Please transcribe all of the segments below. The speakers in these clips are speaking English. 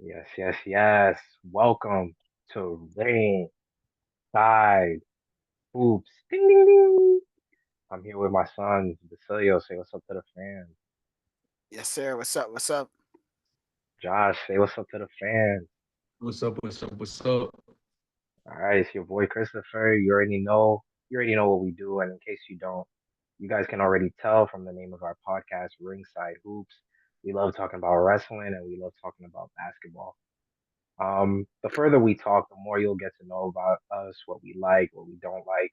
Yes, yes, yes. Welcome to Ringside Hoops. Ding, ding, ding. I'm here with my son, Basilio. Say what's up to the fans. Yes, sir. What's up? What's up? Josh, say what's up to the fans. What's up? What's up? What's up? All right, it's your boy Christopher. You already know. You already know what we do. And in case you don't, you guys can already tell from the name of our podcast, Ringside Hoops. We love talking about wrestling and we love talking about basketball. The further we talk, the more you'll get to know about us, what we like, what we don't like.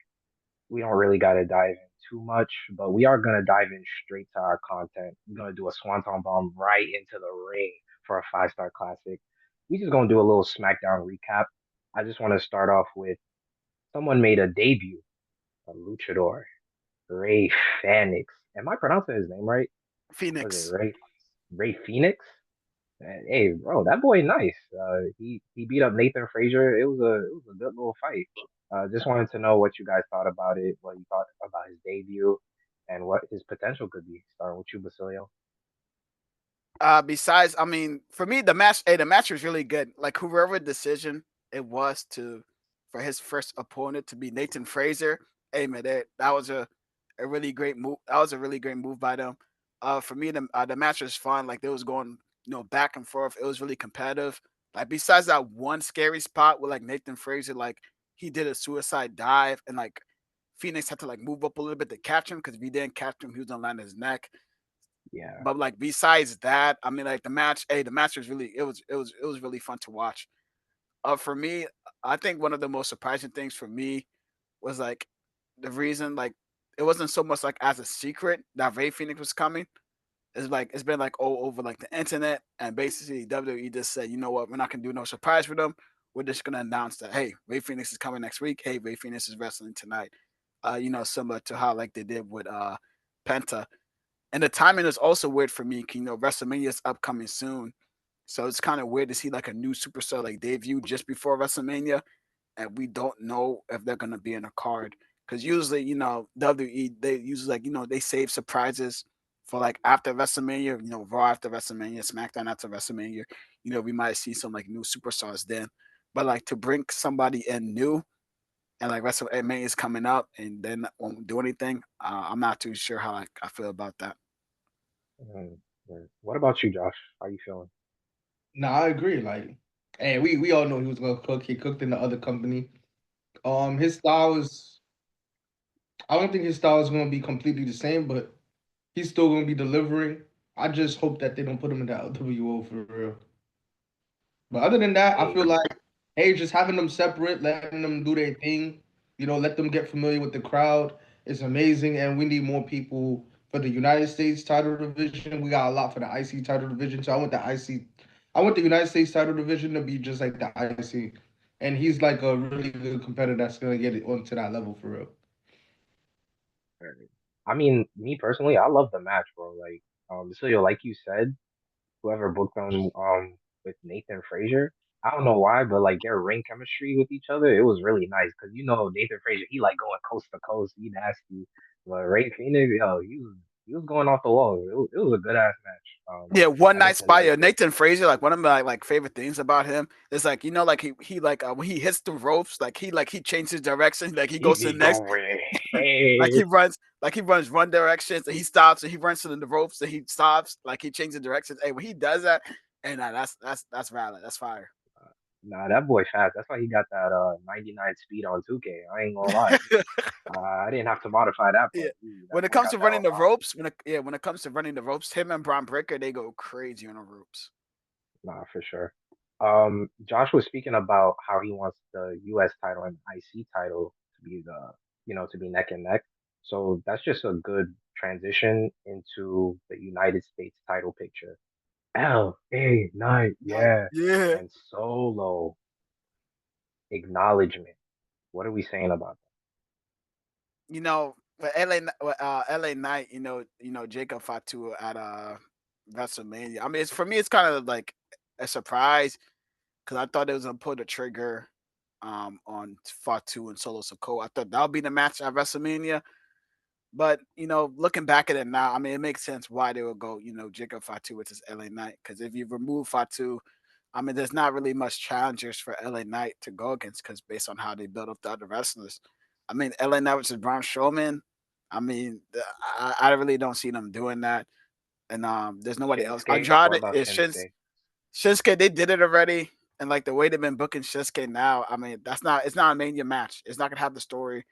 We don't really got to dive in too much, but we are going to dive in straight to our content. We're going to do a swanton bomb right into the ring for a five-star classic. We just going to do a little SmackDown recap. I just want to start off with someone made a debut, a luchador, Ray Phoenix. Am I pronouncing his name right? Was it Phoenix. Ray Phoenix? Hey, bro, that boy nice. He beat up Nathan Frazier. It was a good little fight. Just wanted to know what you guys thought about it, what you thought about his debut, and what his potential could be. Starting with you, Basilio. Besides, I mean, for me, the match was really good. Like whoever decision it was to for his first opponent to be Nathan Frazier. Hey man, that was a really great move. That was a really great move by them. For me, the match was fun. Like they was going, back and forth. It was really competitive. Like besides that one scary spot where like Nathan Frazier, like he did a suicide dive and like Phoenix had to like move up a little bit to catch him because if he didn't catch him, he was gonna land his neck. Yeah, But like besides that, I mean, like the match was really it was really fun to watch. For me, I think one of the most surprising things for me was like the reason like it wasn't so much like as a secret that Ray Phoenix was coming. It's like it's been like all over like the internet, and basically WWE just said, you know what, we're not gonna do no surprise for them. We're just gonna announce that hey, Ray Phoenix is coming next week. Hey, Ray Phoenix is wrestling tonight. Similar to how like they did with Penta. And the timing is also weird for me. WrestleMania is upcoming soon, so it's kind of weird to see like a new superstar like debut just before WrestleMania, and we don't know if they're gonna be in a card. Because usually, WWE they usually like they save surprises for like after WrestleMania. Raw after WrestleMania, SmackDown after WrestleMania. We might see some like new superstars then. But like to bring somebody in new and like WrestleMania is coming up and then won't do anything. I'm not too sure how like I feel about that. mm, yeah. What about you, Josh? How you feeling? Nah, I agree. Like, hey, we all know he was gonna cook. He cooked in the other company. His style is. I don't think his style is gonna be completely the same, but he's still gonna be delivering. I just hope that they don't put him in the LWO for real. But other than that, I feel Hey, like, hey, just having them separate, letting them do their thing, let them get familiar with the crowd is amazing. And we need more people for the United States title division. We got a lot for the IC title division. So I want the United States title division to be just like the IC. And he's like a really good competitor that's gonna get it onto that level for real. I mean, me personally, I love the match, bro. Like, Basilio, like you said, whoever booked them with Nathan Frazier. I don't know why, but like their ring chemistry with each other, it was really nice. Cause Nathan Frazier, he like going coast to coast, he nasty. But Ray Phoenix, yo, he was going off the wall. It was a good ass match. Yeah, one I night definitely spot. Yeah, liked it. Nathan Frazier. Like one of my like favorite things about him is like like he like when he hits the ropes, like he changes direction. Like he He goes to the be next. going, like hey, he runs one directions and he stops and he runs to the ropes and he stops. Like he changes directions. Hey, when he does that, and that's valid. That's fire. nah, that boy fast. That's why he got that 99 speed on 2K. I ain't gonna lie. I didn't have to modify that Yeah. part. When That it boy comes got to that running the unlocked. ropes, when it comes to running the ropes, him and Braun Breaker they go crazy on the ropes. Nah, for sure. Josh was speaking about how he wants the U.S. title and IC title to be to be neck and neck. So that's just a good transition into the United States title picture. L.A. Knight, yeah, Yeah. and Solo acknowledgement. What are we saying about For LA Knight, Jacob Fatu at WrestleMania. I mean, for me, it's kind of like a surprise because I thought it was gonna pull the trigger on Fatu and Solo Sikoa. I thought that would be the match at WrestleMania. But looking back at it now, I mean, it makes sense why they would go, Jacob Fatu with his LA Knight because if you remove Fatu, I mean, there's not really much challengers for LA Knight to go against because based on how they build up the other wrestlers. I mean, LA Knight versus Braun Strowman. I mean, I really don't see them doing that. And there's nobody else. Shinsuke. What Andrade about is Shinsuke? Shinsuke. They did it already, and like the way they've been booking Shinsuke now. I mean, that's not. It's not a Mania match. It's not gonna have the story.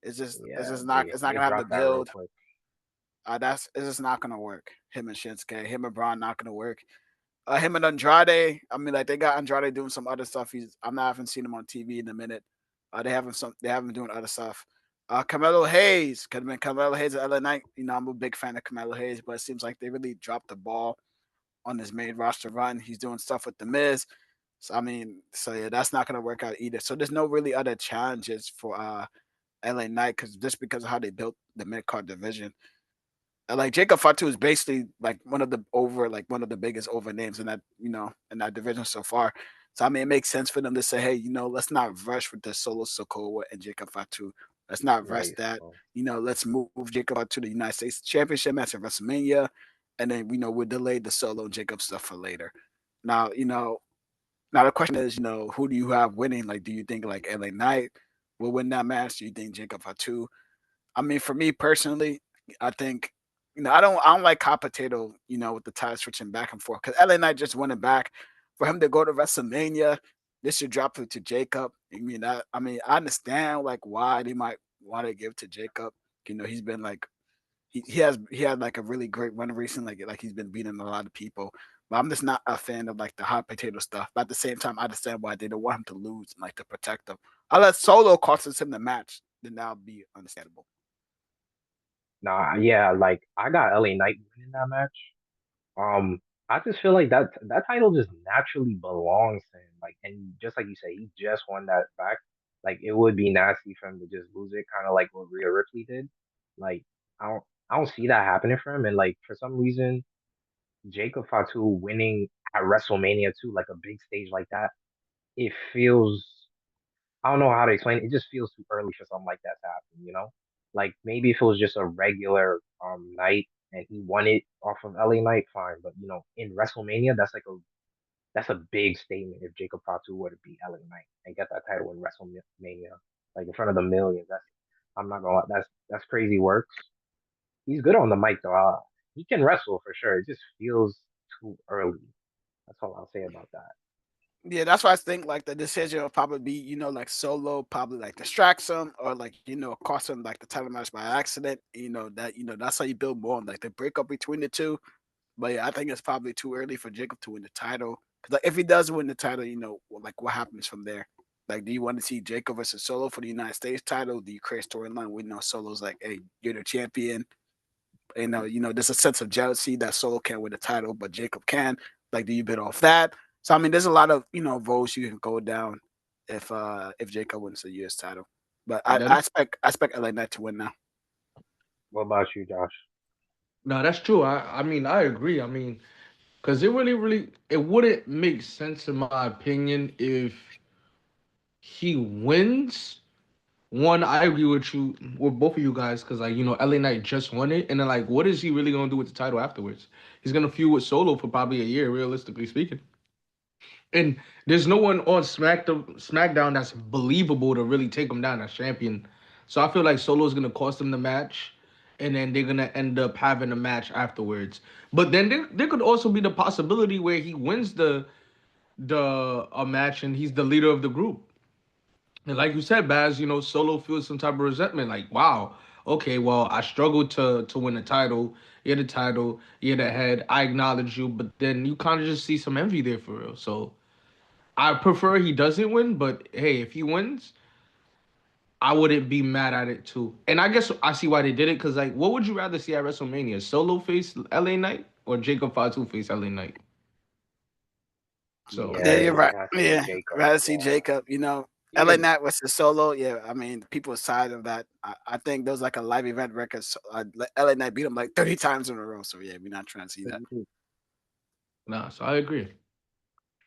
It's Yeah, just not. they It's not they gonna have the dropped that real build. quick. That's it's just not gonna work. Him and Shinsuke, him and Braun not gonna work. Him and Andrade. I mean, like they got Andrade doing some other stuff. I'm not haven't seen him on TV in a minute. They haven't doing other stuff. Carmelo Hayes could have been Carmelo Hayes at LA Knight. You know, I'm a big fan of Carmelo Hayes, but it seems like they really dropped the ball on his main roster run. He's doing stuff with the Miz. So I mean, so yeah, that's not gonna work out either. So there's no really other challenges for LA Knight because of how they built the mid card division. Like Jacob Fatu is basically like one of the biggest over names in that in that division so far. So I mean, it makes sense for them to say, hey, let's not rush with the Solo Sokoa and Jacob Fatu. Let's not rush Right. that. So Let's move Jacob Fatu to the United States Championship match at WrestleMania, and then we'll delay the Solo and Jacob stuff for later. Now, now the question is, who do you have winning? Like, do you think like LA Knight will win that match? Do you think Jacob Fatu? I mean, for me personally, I think I don't like hot potato, with the title switching back and forth because LA Knight just won it back. For him to go to WrestleMania, this should drop it to Jacob. I understand like why they give it to Jacob. He's been like he had like a really great run recently, like he's been beating a lot of people. But I'm just not a fan of like the hot potato stuff. But at the same time, I understand why they don't want him to lose and like to protect him. Unless Solo costs him the match, then that'll be understandable. nah, yeah, like I got LA Knight winning that match. Um, I just feel like that title just naturally belongs to him. Like, and just like you say, he just won that back. Like, it would be nasty for him to just lose it, kind of like what Rhea Ripley did. Like, I don't see that happening for him. And like, for some reason, Jacob Fatu winning at WrestleMania too, like a big stage like that, it feels. I don't know how to explain it. It just feels too early for something like that to happen. Like maybe if it was just a regular night and he won it off of LA Knight, fine. But in WrestleMania, that's a big statement if Jacob Fatu were to beat LA Knight and get that title in WrestleMania, like in front of the millions. I'm not gonna that's crazy works. He's good on the mic though. He can wrestle for sure. It just feels too early. That's all I'll say about that. Yeah, that's why I think like the decision will probably be, like Solo probably like distracts him or like, cost him like the title match by accident. That's how you build more like the breakup between the two. But yeah, I think it's probably too early for Jacob to win the title. Because like if he does win the title, like what happens from there? Like, do you want to see Jacob versus Solo for the United States title? Do you create a storyline where Solo's like, hey, you're the champion? There's a sense of jealousy that Solo can't win the title, but Jacob can. Like, do you bid off that? So I mean, there's a lot of roads you can go down if Jacob wins the US title. But That I expect LA Knight to win now. What about you, Josh? no, that's true. I mean I agree. I mean, because it really it wouldn't make sense in my opinion if he wins. One, I agree with you with both of you guys because like LA Knight just won it, and then like what is he really gonna do with the title afterwards? He's gonna feud with Solo for probably a year, realistically speaking. And there's no one on SmackDown that's believable to really take him down as champion. So I feel like Solo's gonna cost him the match, and then they're gonna end up having a match afterwards. But then there could also be the possibility where he wins the a match and he's the leader of the group. And like you said, Baz, Solo feels some type of resentment. Like, wow, okay, well, I struggled to win the title. You're the title. You're the head. I acknowledge you, but then you kind of just see some envy there for real. So I prefer he doesn't win, but hey, if he wins, I wouldn't be mad at it too. And I guess I see why they did it because, like, what would you rather see at WrestleMania? Solo face LA Knight or Jacob Fatu face LA Knight? So Yeah, Yeah, you're it right. has to be Yeah, Jacob. rather see Yeah, Jacob. LA even Knight versus Solo. Yeah, I mean, people side of that. I think there was like a live event record. So, LA Knight beat him like 30 times in a row. So yeah, we're not trying to see that. nah, so I agree.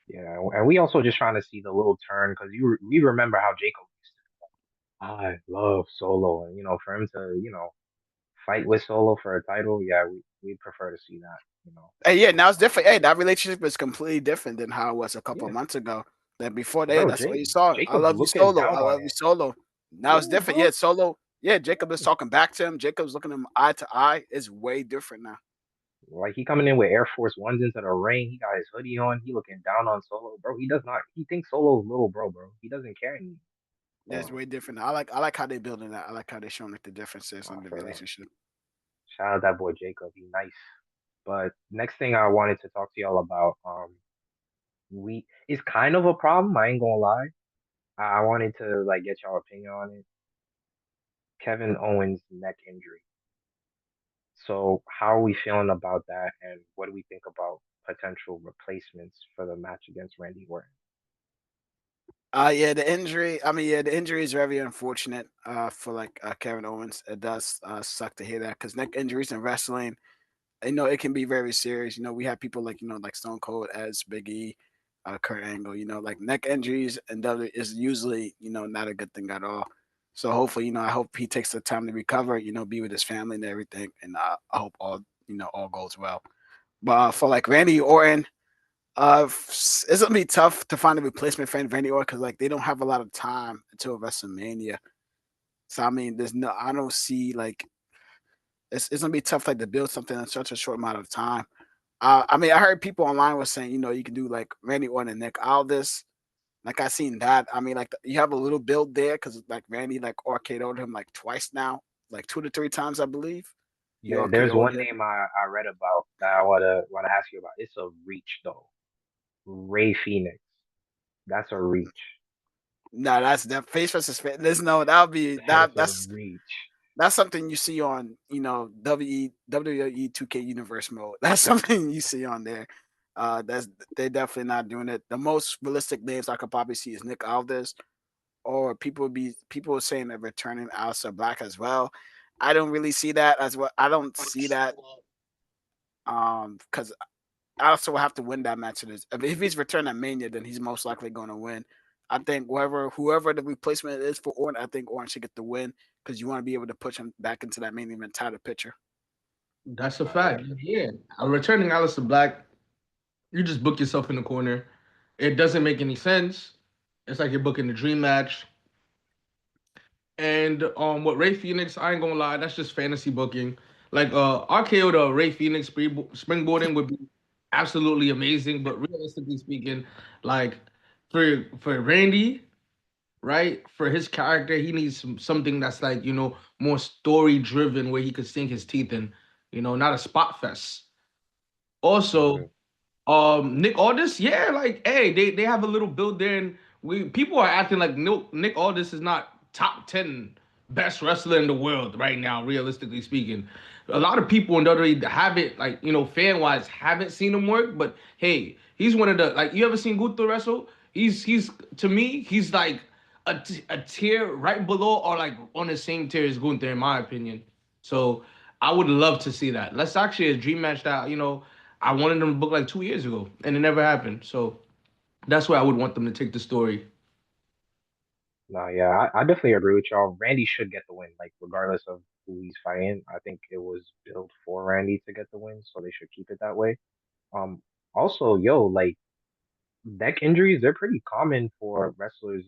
yeah, and we also just trying to see the little turn because we remember how Jacob used to. I love Solo, and for him to fight with Solo for a title, yeah, we prefer to see that. you know. Hey, yeah, now it's different. Hey, that relationship is completely different than how it was a couple of Yeah, months ago. That before that, bro, that's what you saw. I Jacob's love you, looking Solo. I down on love you, him. Solo. Now it's Yeah, different. Yeah, bro. Solo. Yeah, Jacob is Yeah. talking back to him. Jacob's looking him eye to eye. It's way different now. Like he coming in with Air Force Ones into the ring. He got his hoodie on. He looking down on Solo, bro. He does not. He thinks Solo's little bro, bro. He doesn't care anymore. Yeah, it's So, way different. I like how they building that. I like how they showing like the differences in the for real. relationship. Shout out that boy Jacob. He nice. But next thing I wanted to talk to y'all about, we it's kind of a problem. I ain't gonna lie. I wanted to like get y'all opinion on it. Kevin Owens neck injury. So how are we feeling about that, and what do we think about potential replacements for the match against Randy Orton? Yeah, the injury. I mean, yeah, the injury is very unfortunate. For like Kevin Owens, it does suck to hear that because neck injuries in wrestling, it can be very serious. We have people like like Stone Cold, as Big E, Kurt Angle. Like neck injuries and W is usually not a good thing at all. So hopefully, I hope he takes the time to recover. Be with his family and everything, and I hope all goes well. But for like Randy Orton, it's gonna be tough to find a replacement for Randy Orton because like they don't have a lot of time until WrestleMania. So I mean, I don't see like it's gonna be tough like to build something in such a short amount of time. I mean, I heard people online were saying you can do like Randy Orton and Nick Aldis. Like I seen that. I mean, like you have a little build there because like Randy like RKO'd him like twice now, like 2 to 3 times I believe. He There's RKO'd one him. name I read about that I wanna ask you about. It's a reach though. Ray Phoenix. That's a reach. No, that's that face versus face. There's no that'll be That's that a that's reach. That's something you see on, WWE 2K Universe mode. That's something you see on there. That's They're definitely not doing it. The most realistic names I could probably see is Nick Aldis, or people are saying that returning Aleister Black as well. I don't really see that as well. I don't see that because Alistair will have to win that match. If he's returned at Mania, then he's most likely going to win. I think whoever the replacement is for Orton, I think Orton should get the win because you want to be able to push him back into that main event title picture. That's a Nah, yeah, fact. for sure. Yeah, returning Aleister Black, you just book yourself in the corner. It doesn't make any sense. It's like you're booking the dream match. And what Ray Phoenix, I ain't gonna lie, that's just fantasy booking. Like RKO to Ray Phoenix springboarding would be absolutely amazing, but realistically speaking, like for Randy, right? For his character, he needs something that's like, more story driven where he could sink his teeth in, not a spot fest. Also, Mhm. Nick Aldis, yeah, like hey, they have a little build there, and we people are acting like Nick Aldis is not top 10 best wrestler in the world right now. Realistically speaking, a lot of people in WWE haven't like fan wise haven't seen him work, but hey, he's one of the like you ever seen Guto wrestle? He's to me he's like a tier right below or like on the same tier as Gunther in my opinion. So I would love to see that. That's actually a dream match that I wanted them to book like 2 years ago, and it never happened. So that's where I would want them to take the story. Nah, yeah, I definitely agree with y'all. Randy should get the win, like regardless of who he's fighting. I think it was built for Randy to get the win, so they should keep it that way. Um, Also, yo, like neck injuries, they're pretty common for wrestlers.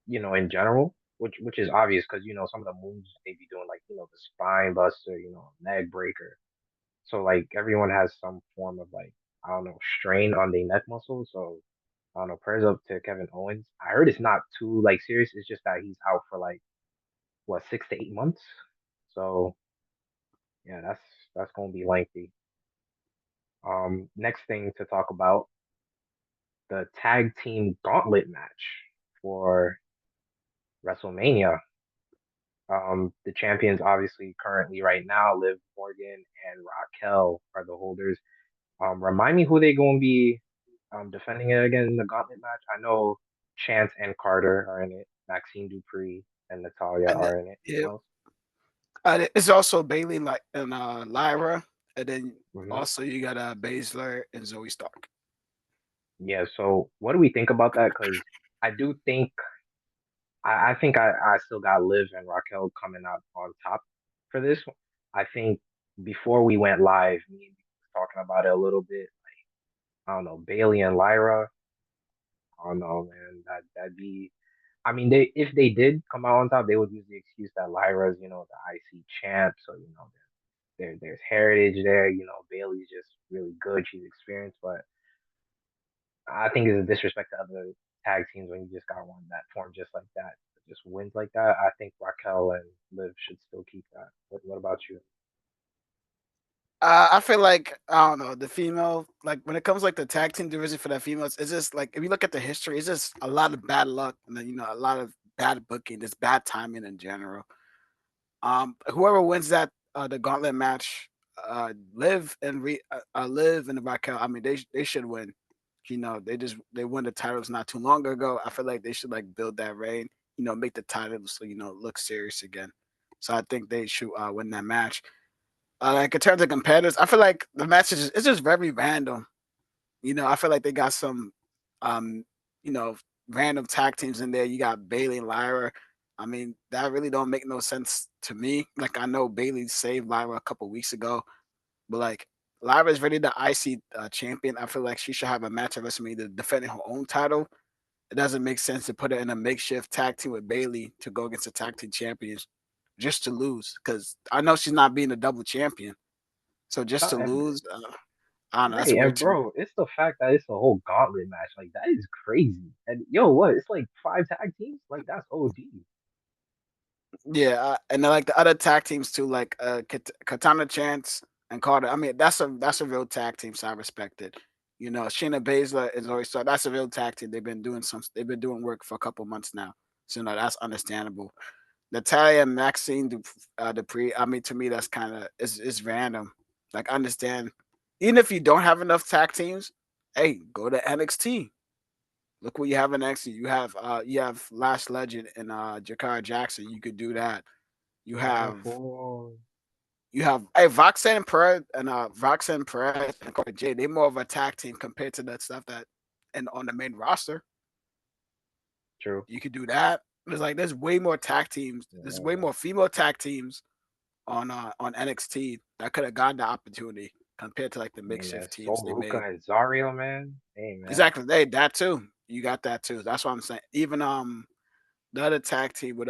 In general, which is obvious because some of the moves they be doing, like the spine buster, leg breaker. So like everyone has some form of like I don't know strain on their neck muscle. So I don't know. Prayers up to Kevin Owens. I heard it's not too like serious. It's just that he's out for like what 6 to 8 months. So yeah, that's gonna be lengthy. Next thing to talk about the tag team gauntlet match for WrestleMania. The champions, obviously, currently right now, Liv Morgan and Raquel are the holders. Remind me who they going to be defending it again in the gauntlet match. I know Chance and Carter are in it. Maxine Dupree and Natalia And are in it. yeah, Who else? it's also Bailey like and Lyra, and then Hmm. also you got Baszler and Zoe Stark. Yeah. So what do we think about that? Because I do think I still got Liv and Raquel coming out on top for this one. I think before we went live, me and you talking about it a little bit. I don't know, Bailey and Lyra. I don't know, man. That'd be. I mean, they if they did come out on top, they would use the excuse that Lyra's, the IC champ, so there's heritage there. Bailey's just really good. She's experienced, but I think it's a disrespect to other tag teams when you just got one that formed just like that, just wins like that. I think Raquel and Liv should still keep that. What about you? I feel like I don't know the female like when it comes like the tag team division for the females, it's just like if you look at the history, it's just a lot of bad luck and then a lot of bad booking, just bad timing in general. Whoever wins that the gauntlet match, Liv and Raquel. I mean, they should win. They won the titles not too long ago. I feel like they should like build that reign. Make the titles so look serious again. So I think they should win that match. Like in terms of competitors, I feel like the match it's just very random. I feel like they got some, um, you know, random tag teams in there. You got Bailey and Lyra. I mean, that really don't make no sense to me. Like I know Bailey saved Lyra a couple weeks ago, but like Lyra is really the IC champion. I feel like she should have a match at WrestleMania defending her own title. It doesn't make sense to put her in a makeshift tag team with Bailey to go against the tag team champions just to lose. Because I know she's not being a double champion, so just No, to and lose, I don't know. That's right, weird and to me. bro, it's the fact that it's a whole gauntlet match. Like that is crazy. And yo, what? It's like five tag teams. Like that's OD. Yeah, and then like the other tag teams too, like Katana Chance and Carter. I mean, that's a real tag team, so I respect it. Shayna Baszler is always so that's a real tag team. They've been doing work for a couple months now, so that's understandable. Natalia and Maxine Dupree. I mean, to me, that's kind of is random. Like, understand, even if you don't have enough tag teams, hey, go to NXT. Look what you have in NXT. You have Last Legend and Jakara Jackson. You could do that. You Final have four. hey Roxanne Perez and Corey J. They're more of a tag team compared to that stuff that and on the main roster. True. You could do that. There's way more tag teams. There's way Yeah. more female tag teams on NXT that could have gotten the opportunity compared to like the I mean, makeshift teams Sol they Ruka made. and Zario, man. Hey, man. Exactly. They that too. You got that too. That's what I'm saying. Even the other tag team with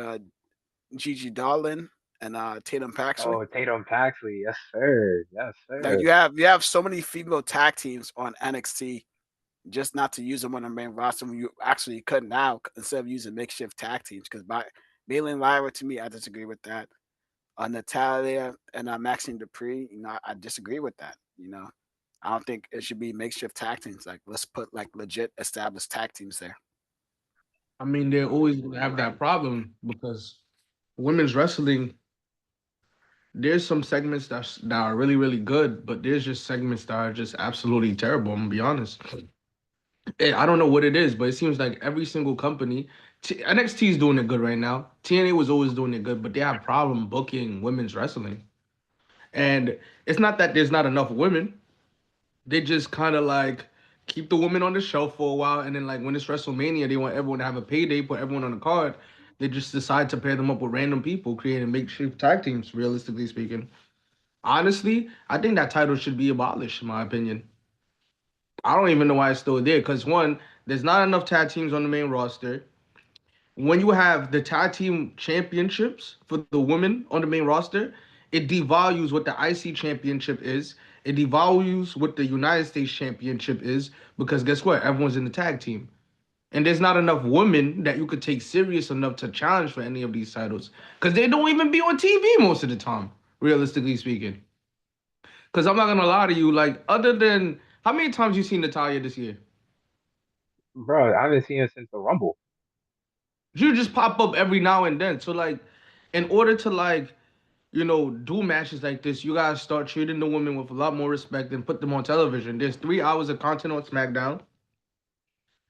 Gigi Darlin and Tatum Paxley. Oh, Tatum Paxley. Yes, sir. Yes, Like sir. you have so many female tag teams on NXT, just not to use them on the main roster when you actually could now instead of using makeshift tag teams. Because by Bailey and Lyra, to me, I disagree with that. Natalia and Maxine Dupree, I disagree with that. I don't think it should be makeshift tag teams. Like, let's put like legit established tag teams there. I mean, they're always gonna have that problem because women's wrestling, there's some segments that are really, really good, but there's just segments that are just absolutely terrible. I'm gonna be honest. I don't know what it is, but it seems like every single company, NXT is doing it good right now. TNA was always doing it good, but they have problem booking women's wrestling. And it's not that there's not enough women. They just kind of like keep the women on the shelf for a while, and then like when it's WrestleMania, they want everyone to have a payday, put everyone on the card. They just decide to pair them up with random people, creating makeshift tag teams. Realistically speaking, honestly, I think that title should be abolished. In my opinion, I don't even know why it's still there. Because one, there's not enough tag teams on the main roster. When you have the tag team championships for the women on the main roster, it devalues what the IC championship is. It devalues what the United States championship is because guess what? Everyone's in the tag team. And there's not enough women that you could take serious enough to challenge for any of these titles because they don't even be on TV most of the time, realistically speaking. Because I'm not going to lie to you, like, other than how many times you seen Natalia this year? Bro, I haven't seen it since the Rumble. You just pop up every now and then. So, like, in order to, like, do matches like this, you gotta start treating the women with a lot more respect and put them on television. There's 3 hours of content on SmackDown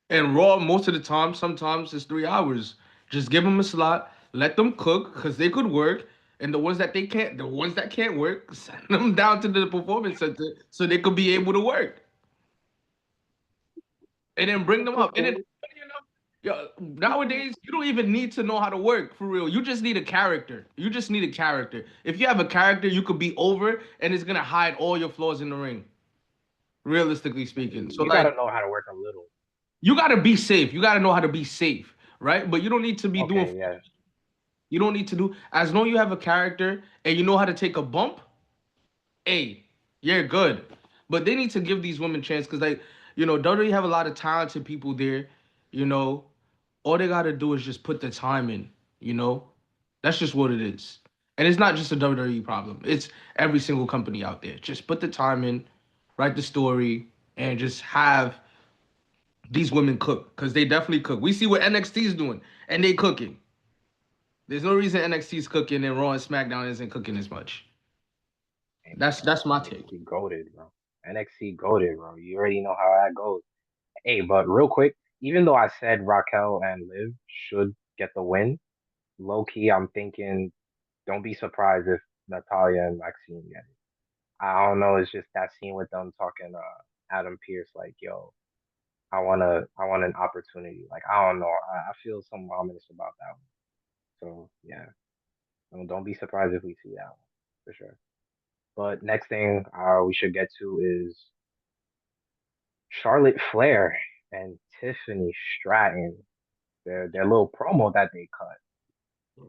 and Raw. Most of the time, sometimes it's 3 hours. Just give them a slot, let them cook because they could work, and the ones that can't work, send them down to the performance center so they could be able to work, and then bring them up. And then Okay. nowadays you don't even need to know how to work for real. You just need a character. You just need a character. If you have a character, you could be over, and it's gonna hide all your flaws in the ring. realistically speaking. So You gotta like know how to work a little. you gotta be safe. You gotta know how to be safe, right? But you don't need to be doing. Okay, yeah. You don't need to do as long you have a character and you know how to take a bump. Hey, you're good. But they need to give these women chance because like don't really have a lot of talented people there. You know, all they gotta do is just put the time in. You know, that's just what it is. And it's not just a WWE problem. It's every single company out there. Just put the time in, write the story, and just have these women cook because they definitely cook. We see what NXT is doing, and they cooking. There's no reason NXT is cooking and Raw and SmackDown isn't cooking as much. Hey man, That's my take. NXT goaded, bro. NXT goaded, bro. You already know how that goes. Hey, but real quick, even though I said Raquel and Liv should get the win, low key, I'm thinking don't be surprised if Natalia and Maxine get it. I don't know. It's just that scene with them talking, Adam Pierce, like, yo, I want an opportunity. Like, I don't know. I feel some ominous about that one. So yeah, don't be surprised if we see that one for sure. But next thing, we should get to is Charlotte Flair and Tiffany Stratton. Their little promo that they cut.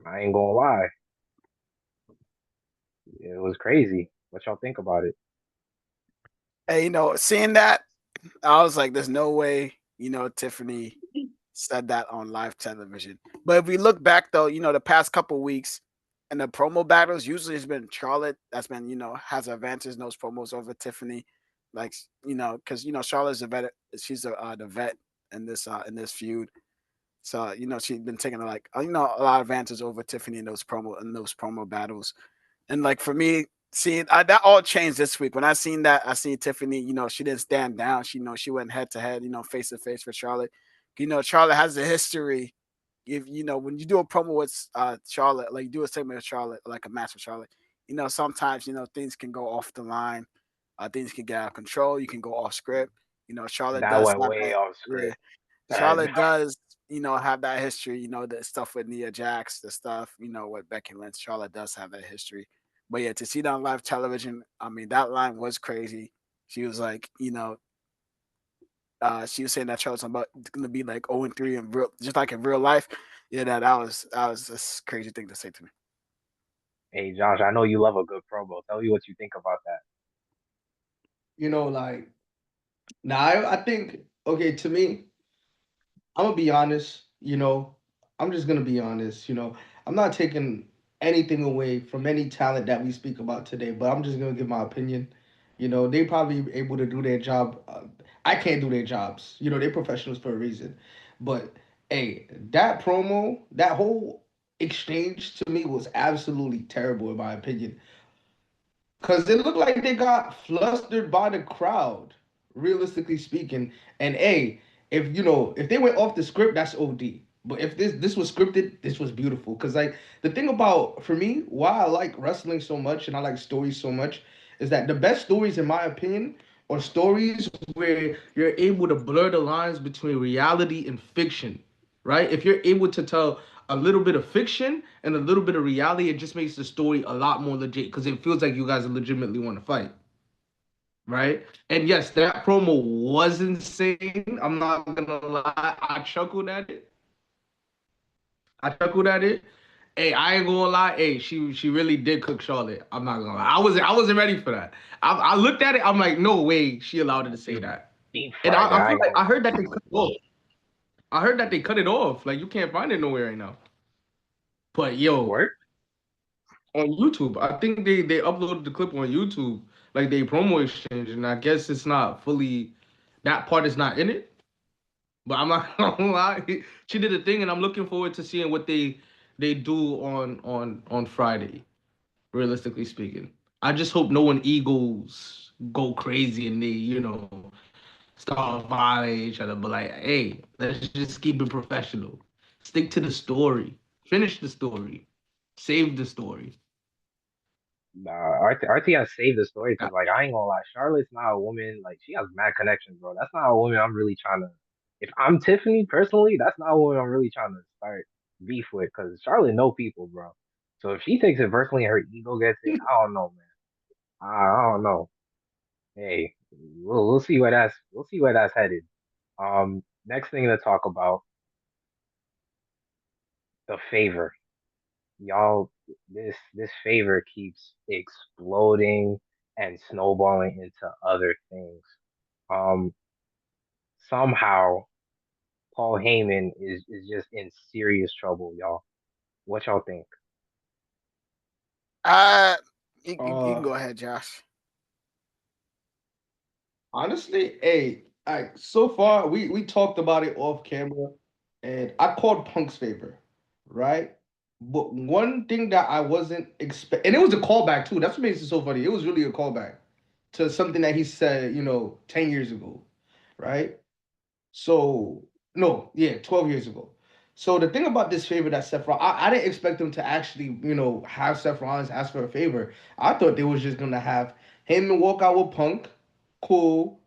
I ain't gonna lie, it was crazy. What y'all think about it? Hey, seeing that, I was like, there's no way, Tiffany said that on live television. But if we look back though, the past couple weeks and the promo battles, usually it's been Charlotte that's been, has advances in those promos over Tiffany. Like, because Charlotte's a vet, she's the vet in this feud. So, she's been taking like a lot of advances over Tiffany in those promo battles. And like for me, seeing that all changed this week. When I seen that, I seen Tiffany. She didn't stand down. She went head to head. Face to face for Charlotte. Charlotte has a history. If when you do a promo with Charlotte, like you do a segment with Charlotte, like a match with Charlotte, sometimes things can go off the line. Things can get out of control. You can go off script. Charlotte That does went have way that. off Yeah, script. That Charlotte does, have that history, the stuff with Nia Jax, the stuff, with Becky Lynch. Charlotte does have that history. But yeah, to see that on live television, I mean, that line was crazy. She was like, she was saying that Charlotte's about gonna be like 0-3 in real, just like in real life. Yeah, that was a crazy thing to say to me. hey Josh, I know you love a good promo. Tell me what you think about that. Like now I think okay, to me, I'm gonna be honest, I'm just gonna be honest, I'm not taking anything away from any talent that we speak about today, but I'm just gonna give my opinion. They probably able to do their job. I can't do their jobs. They're professionals for a reason. But hey, that promo, that whole exchange to me was absolutely terrible in my opinion. Cause it looked like they got flustered by the crowd, realistically speaking. And if they went off the script, that's OD. But if this was scripted, this was beautiful. Cause like the thing about for me, why I like wrestling so much and I like stories so much, is that the best stories, in my opinion, are stories where you're able to blur the lines between reality and fiction, right? If you're able to tell a little bit of fiction and a little bit of reality, it just makes the story a lot more legit because it feels like you guys legitimately want to fight, right? And yes, that promo was insane. I'm not gonna lie, I chuckled at it. I chuckled at it. Hey, I ain't gonna lie. Hey, she really did cook Charlotte. I'm not gonna lie. I wasn't ready for that. I looked at it. I'm like, no way. She allowed her to say that. Deep And fried it. I I feel ain't like gonna I lie. heard that they cut it off. I heard that they cut it off. Like you can't find it nowhere right now. But yo, Word? on YouTube. I think they uploaded the clip on YouTube, like they promo exchange, and I guess it's not fully that part is not in it. But I'm not gonna lie, she did a thing, and I'm looking forward to seeing what they do on Friday. Realistically speaking, I just hope no one egos go crazy and they start violating each other. But like, hey, let's just keep it professional. Stick to the story. Finish the story. Save the story. Nah, RT has saved the story because, like, I ain't gonna lie, Charlotte's not a woman. Like, she has mad connections, bro. That's not a woman I'm really trying to. If I'm Tiffany personally, that's not a woman I'm really trying to start beef with because Charlotte know people, bro. So if she takes it personally, and her ego gets it. I don't know, man. I don't know. Hey, we'll see where that's headed. Next thing to talk about, the favor. Y'all, this favor keeps exploding and snowballing into other things. Um, Somehow Paul Heyman is just in serious trouble, y'all. What y'all think? Uh, you can Uh, go ahead, Josh. Honestly, hey, so far we talked about it off camera, and I called Punk's favor, right? But one thing that I wasn't expect, and it was a callback too. That's what makes it so funny. It was really a callback to something that he said, 10 years ago, right? So no, yeah, 12 years ago. So the thing about this favor that Seth Rollins, I didn't expect them to actually, have Seth Rollins ask for a favor. I thought they was just gonna have him walk out with Punk, cool,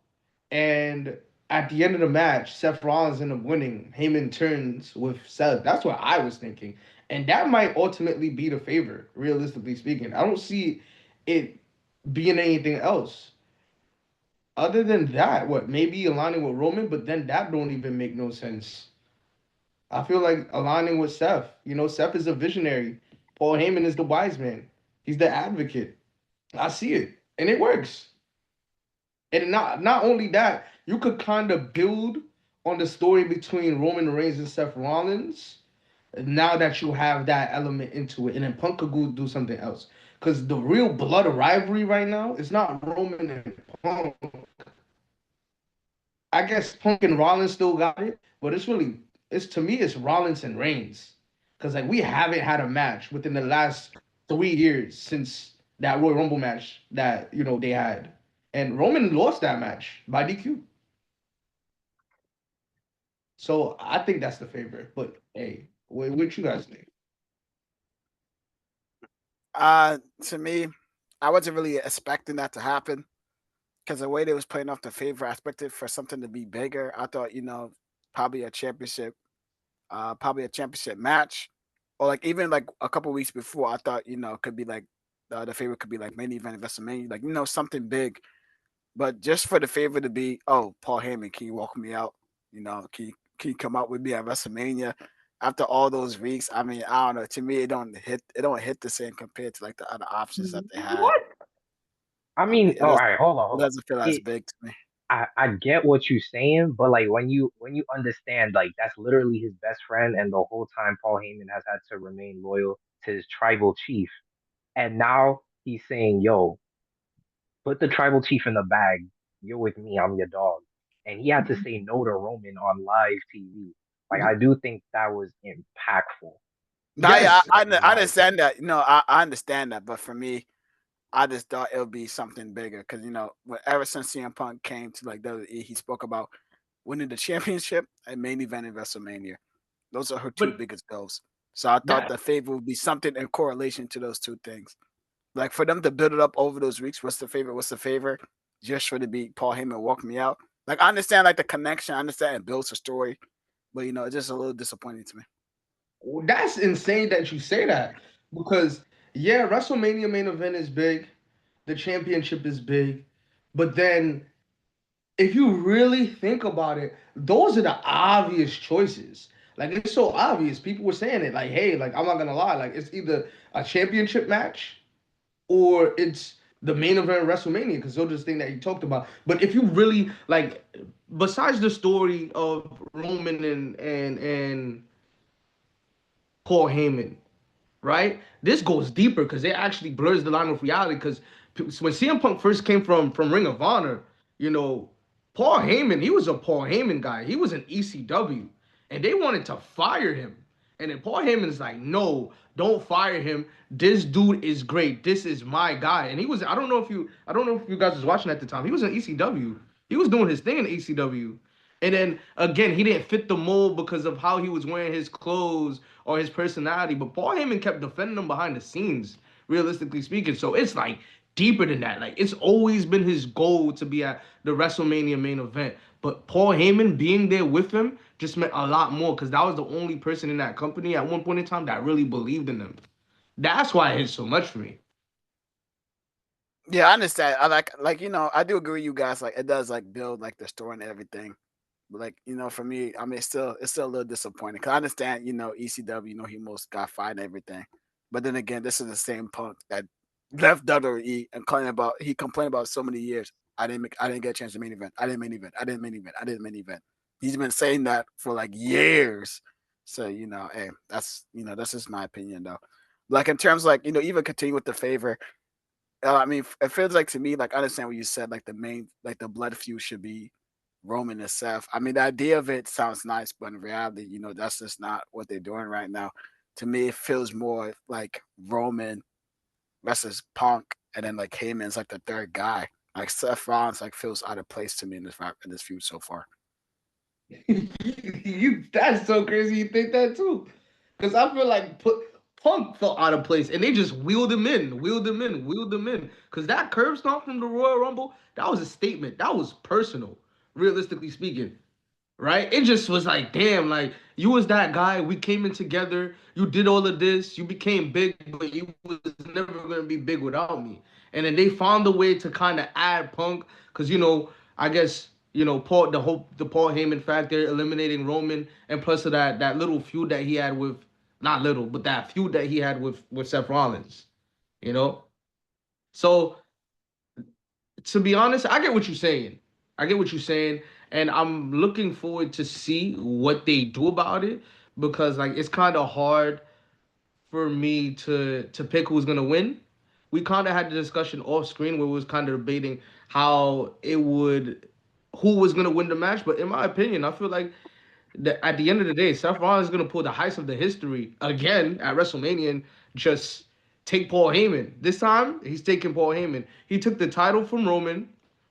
and at the end of the match, Seth Rollins ended up winning. Heyman turns with Seth. That's what I was thinking. And that might ultimately be the favor, realistically speaking. I don't see it being anything else. Other than that, what, maybe aligning with Roman, but then that don't even make no sense. I feel like aligning with Seth. Seth is a visionary. Paul Heyman is the wise man. He's the advocate. I see it. And it works. And not only that, you could kind of build on the story between Roman Reigns and Seth Rollins. Now that you have that element into it, and then Punk could go do something else. Because the real blood rivalry right now is not Roman and Punk. I guess Punk and Rollins still got it, but it's to me it's Rollins and Reigns. Because like we haven't had a match within the last 3 years since that Royal Rumble match that they had, and Roman lost that match by DQ. So I think that's the favorite. But hey, what you guys think? To me, I wasn't really expecting that to happen because the way they was playing off the favor, I expected for something to be bigger. I thought, probably a championship, probably a championship match, or like even like a couple weeks before, I thought, it could be like the favorite could be like main event of WrestleMania, like something big. But just for the favor to be, oh, Paul Heyman, can you walk me out? Can you come out with me at WrestleMania? After all those weeks, I mean, I don't know. To me, it don't hit the same compared to like the other options that they had. What? I I mean, mean, it all doesn't right, hold on, it hold on. doesn't feel as It, big to me. I get what you're saying, but like when you understand, like that's literally his best friend, and the whole time Paul Heyman has had to remain loyal to his tribal chief, and now he's saying, "Yo, put the tribal chief in the bag. You're with me. I'm your dog." And he had to say no to Roman on live TV. Like I do think that was impactful. Now, yeah, Yes. I In my understand opinion. that. I understand that, but for me, I just thought it would be something bigger because ever since CM Punk came to like WWE, he spoke about winning the championship and main event in WrestleMania. Those are her two But biggest goals. So I thought that the favor would be something in correlation to those two things. Like for them to build it up over those weeks, what's the favor? What's the favor? Just for to be Paul Heyman walk me out. Like I understand like the connection, I understand it builds a story, but it's just a little disappointing to me. that's insane that you say that because yeah, WrestleMania main event is big, the championship is big, but then if you really think about it, those are the obvious choices. Like it's so obvious. People were saying it like, hey, like I'm not gonna lie, like it's either a championship match or it's the main event of WrestleMania because those are the thing that you talked about. But if you really like, besides the story of Roman and Paul Heyman, right? This goes deeper because it actually blurs the line of reality. Because when CM Punk first came from Ring of Honor, you know, Paul Heyman, he was a Paul Heyman guy. He was an ECW, and they wanted to fire him. And then Paul Heyman is like, no, don't fire him. This dude is great. This is my guy. And he was, I don't know if you guys was watching at the time. He was in ECW. He was doing his thing in ECW. And then again, he didn't fit the mold because of how he was wearing his clothes or his personality. But Paul Heyman kept defending him behind the scenes, realistically speaking. So it's like deeper than that. Like it's always been his goal to be at the WrestleMania main event. But Paul Heyman being there with him just meant a lot more because that was the only person in that company at one point in time that really believed in him. That's why it hit so much for me. Yeah, I understand. I like I do agree with you guys. Like it does like build like the story and everything. But like for me, I mean, it's still a little disappointing. Cause I understand, ECW, he most got fired and everything. But then again, this is the same Punk that left WWE and he complained about so many years. I didn't get a chance to main event. I didn't main event. I didn't main event. I didn't main event. He's been saying that for like years. So hey, that's just my opinion though. Like in terms of, like even continue with the favor. I mean, it feels like to me, like I understand what you said, like like the blood feud should be Roman and Seth. I mean, the idea of it sounds nice, but in reality, that's just not what they're doing right now. To me, it feels more like Roman versus Punk, and then like Heyman's like the third guy. Like Seth Rollins, like feels out of place to me in this feud so far. You that's so crazy. You think that too? Because I feel like Punk felt out of place, and they just wheeled him in, wheeled him in, wheeled him in. Because that curb stomp from the Royal Rumble, that was a statement. That was personal, realistically speaking. Right? It just was like, damn, like you was that guy. We came in together. You did all of this. You became big, but you was never gonna be big without me. And then they found a way to kind of add Punk, because I guess the Paul Heyman factor, eliminating Roman, and plus of that little feud that he had with, not little, but that feud that he had with Seth Rollins. You know, so to be honest, I get what you're saying. I get what you're saying, and I'm looking forward to see what they do about it, because like it's kind of hard for me to pick who's gonna win. We kind of had the discussion off screen where we was kind of debating how it would, who was gonna win the match. But in my opinion, I feel like at the end of the day, Seth Rollins is gonna pull the heist of the history again at WrestleMania and just take Paul Heyman. This time, he's taking Paul Heyman. He took the title from Roman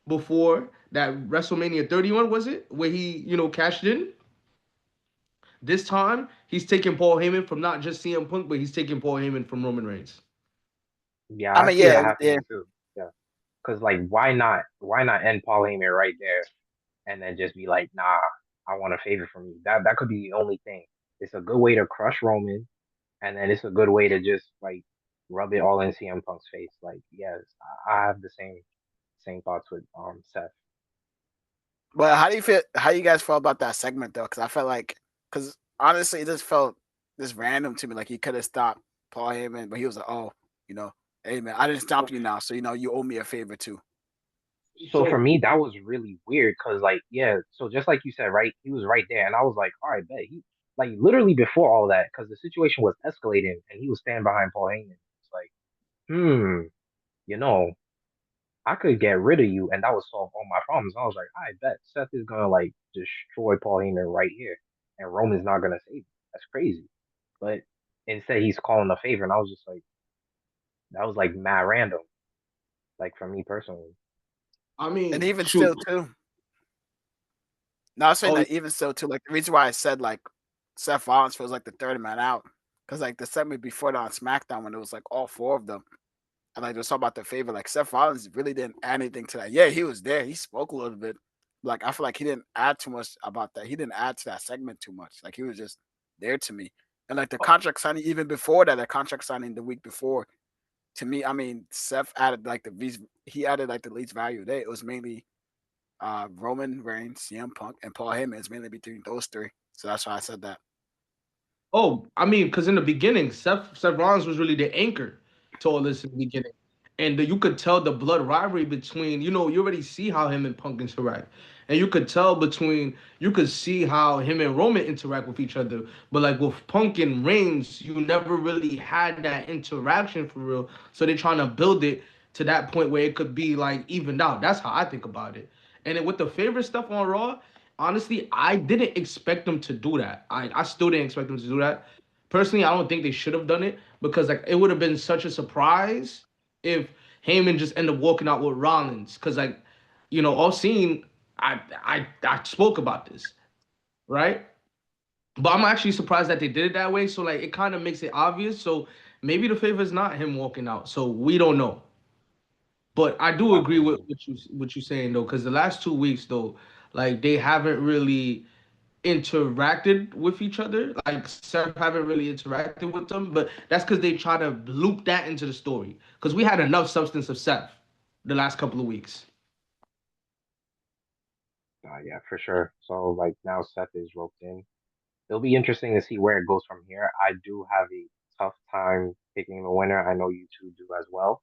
before that WrestleMania 31, was it, where he cashed in. This time, he's taking Paul Heyman from not just CM Punk, but he's taking Paul Heyman from Roman Reigns. Yeah, I I mean, see that yeah, yeah. happening too. Yeah, because like, why not end Paul Heyman right there and then just be like, nah, I want a favor from you. That could be the only thing. It's a good way to crush Roman, and then it's a good way to just like rub it all in CM Punk's face. Like, yes, I have the same thoughts with Seth. But how do you feel? How you guys feel about that segment though? Because I felt like, because honestly, it just felt just random to me. Like he could have stopped Paul Heyman, but he was like, "Oh, you know, hey man, I didn't stop you now, so you owe me a favor too." So for So, me, that was really weird because, like, yeah, so just like you said, right, he was right there, and I was like, all right, bet he, like, literally before all that, because the situation was escalating, and he was standing behind Paul Heyman. It's like, you know, I could get rid of you, and that would solve all my problems. I was like, I bet Seth is gonna like destroy Paul Heyman right here, and Roman's not gonna save him. That's crazy. But instead, he's calling a favor, and I was just like, that was like mad random, like for me personally. I And mean, even shoot. still too, no, I was saying Oh, that even still too, like the reason why I said like Seth Rollins feels like the third man out, because like the segment before that on SmackDown when it was like all four of them, and like they was talking about the favor, like Seth Rollins really didn't add anything to that. Yeah, he was there, he spoke a little bit. Like I feel like he didn't add too much about that. He didn't add to that segment too much. Like he was just there to me. And like the contract signing even before that, the contract signing the week before, to me, I mean, Seth added like he added like the least value there. It was mainly Roman Reigns, CM Punk, and Paul Heyman. It's mainly between those three. So that's why I said that. Oh, I mean, because in the beginning, Seth Rollins was really the anchor to all this in the beginning, and you could tell the blood rivalry between. You already see how him and Punk interact, and you could tell you could see how him and Roman interact with each other. But like with Punk and Reigns, you never really had that interaction for real. So they're trying to build it to that point where it could be like evened out. That's how I think about it. And then with the favorite stuff on Raw, honestly, I didn't expect them to do that. I still didn't expect them to do that. Personally, I don't think they should have done it, because like it would have been such a surprise if Heyman just ended up walking out with Rollins. Because like, all scene, I spoke about this, right? But I'm actually surprised that they did it that way. So like it kind of makes it obvious. So maybe the favor is not him walking out. So we don't know. But I do agree with Definitely. what you saying though, because the last 2 weeks though, like they haven't really interacted with each other. Like Seth haven't really interacted with them, but that's because they try to loop that into the story. Because we had enough substance of Seth. the last couple of weeks. Yeah, for sure. So like now Seth is roped in. It'll be interesting to see where it goes from here. I do have a tough time picking the winner. I know you two do as well,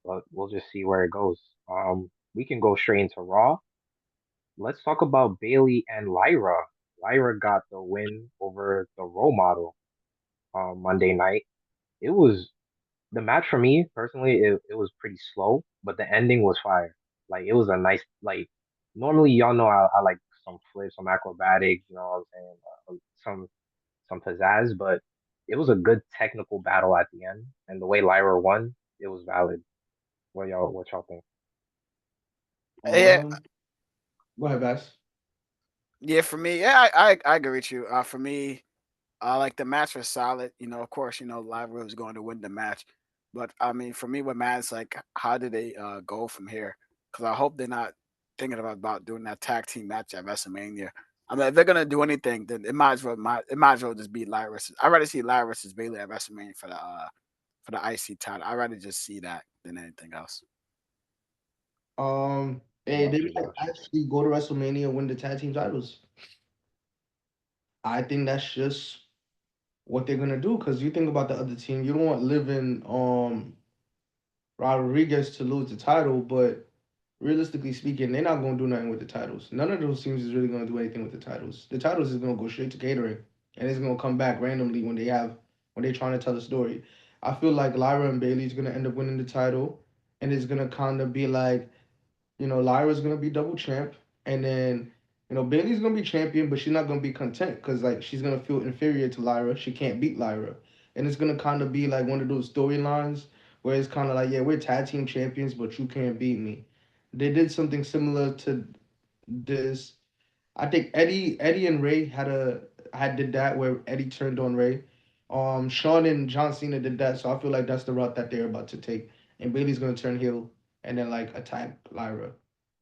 but we'll just see where it goes. We can go straight into Raw. Let's talk about Bailey and Lyra. Lyra got the win over the role model Monday night. It was the match for me personally. It was pretty slow, but the ending was fire. Like it was a nice like. Normally, y'all know I like some flips, some acrobatics. You know what I'm saying? Some pizzazz, but it was a good technical battle at the end, and the way Lyra won, it was valid. What y'all think? Yeah, Um, Go ahead, Bass. yeah. For me, yeah, I agree with you. For me, like the match was solid. Of course, Lyra was going to win the match, but I mean, for me, what matters like how did they go from here? Because I hope they're not thinking about doing that tag team match at WrestleMania. I mean, if they're gonna do anything, then it might as well just be Lyra. I'd rather see Lyra versus Bailey at WrestleMania for the IC title. I'd rather just see that than anything else. Hey, Got they you, might got you. actually go to WrestleMania and win the tag team titles. I think that's just what they're gonna do. Cause you think about the other team, you don't want living Rodriguez to lose the title, but realistically speaking, they're not gonna do nothing with the titles. None of those teams is really gonna do anything with the titles. The titles is gonna go straight to catering, and it's gonna come back randomly when they're trying to tell a story. I feel like Lyra and Bailey's gonna end up winning the title, and it's gonna kind of be like, Lyra's gonna be double champ, and then Bailey's gonna be champion, but she's not gonna be content because like she's gonna feel inferior to Lyra. She can't beat Lyra, and it's gonna kind of be like one of those storylines where it's kind of like, yeah, we're tag team champions, but you can't beat me. They did something similar to this. I think Eddie and Ray had did that where Eddie turned on Ray. Shawn and John Cena did that, so I feel like that's the route that they're about to take. And Bailey's gonna turn heel and then like attack Lyra,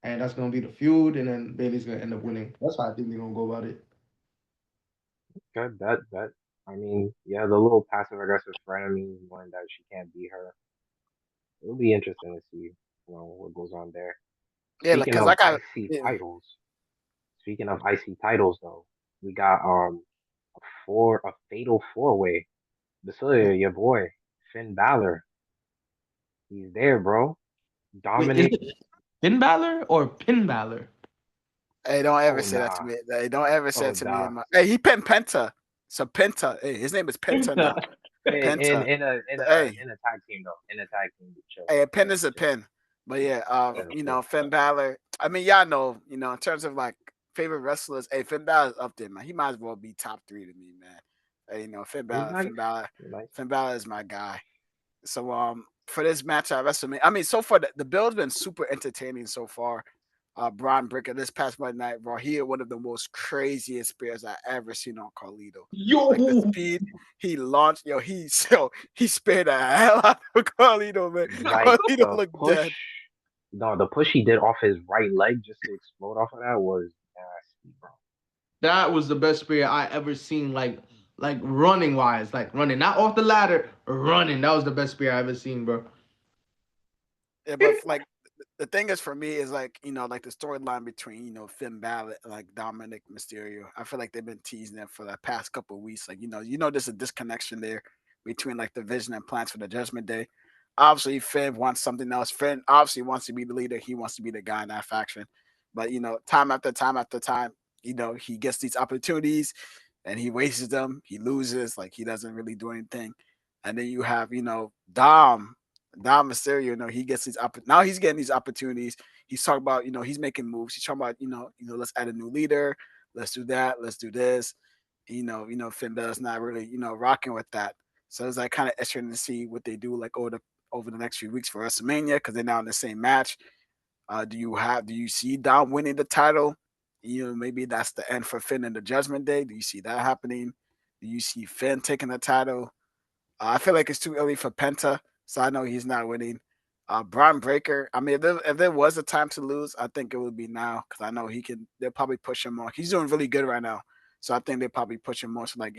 and that's gonna be the feud, and then Bailey's gonna end up winning. That's how I think they're gonna go about it. Good. That. I mean, yeah, the little passive aggressive frenemy one that she can't beat her. It'll be interesting to see, what goes on there. Yeah, like Speaking because of like I IC yeah, titles, speaking of IC titles though, we got a fatal four way. Basilia, your boy, Finn Balor. He's there, bro. Wait, is Dominic. it Finn Balor or Pin Balor? hey, don't ever Oh say that to nah. me. Hey, don't ever say Oh it to me. nah. Hey, he pinned Penta. So Penta. Hey, his name is Penta Penta. now. In Penta. in a in a Hey, in a tag team though. In a tag team, chill, hey, a pin chill, is a chill, pin. But yeah, chill, chill. Finn Balor. I mean, y'all know, in terms of like favorite wrestlers, hey, Finn Balor's up there, man. He might as well be top three to me, man. Hey, Finn He's Balor, nice. Finn Balor, He's nice. Finn Balor is my guy. So for this match at WrestleMania, I mean, so far the build's been super entertaining so far. Braun Breaker this past Monday Night Raw, he had one of the most craziest spears I ever seen on Carlito. Yo, Like the speed he launched, he spared the hell out of Carlito, man. Like Carlito the looked push. dead. No, the push he did off his right leg just to explode off of that was nasty, bro. that was the best spear I ever seen. Like running wise, like running, not off the ladder, running. That was the best spear I ever seen, bro. Yeah, but like the thing is for me is like like the storyline between Finn Balor and like Dominic Mysterio. I feel like they've been teasing them for the past couple of weeks. Like there's a disconnection there between like the vision and plans for the Judgment Day. Obviously, Finn wants something else. Finn obviously wants to be the leader. He wants to be the guy in that faction. But time after time after time, he gets these opportunities and he wastes them. He loses. Like he doesn't really do anything. And then you have Dom Mysterio, he gets now he's getting these opportunities. He's talking about, he's making moves. He's talking about, let's add a new leader, let's do that, let's do this. Finn Balor's not really, rocking with that. So it's like kind of interesting to see what they do like over the next few weeks for WrestleMania because they're now in the same match. Do you see Dom winning the title? Maybe that's the end for Finn in the Judgment Day. Do you see that happening? Do you see Finn taking the title? I feel like it's too early for Penta, so I know he's not winning. Braun Breaker. I mean, if there was a time to lose, I think it would be now because I know he can. They'll probably push him more. He's doing really good right now, so I think they probably push him more to like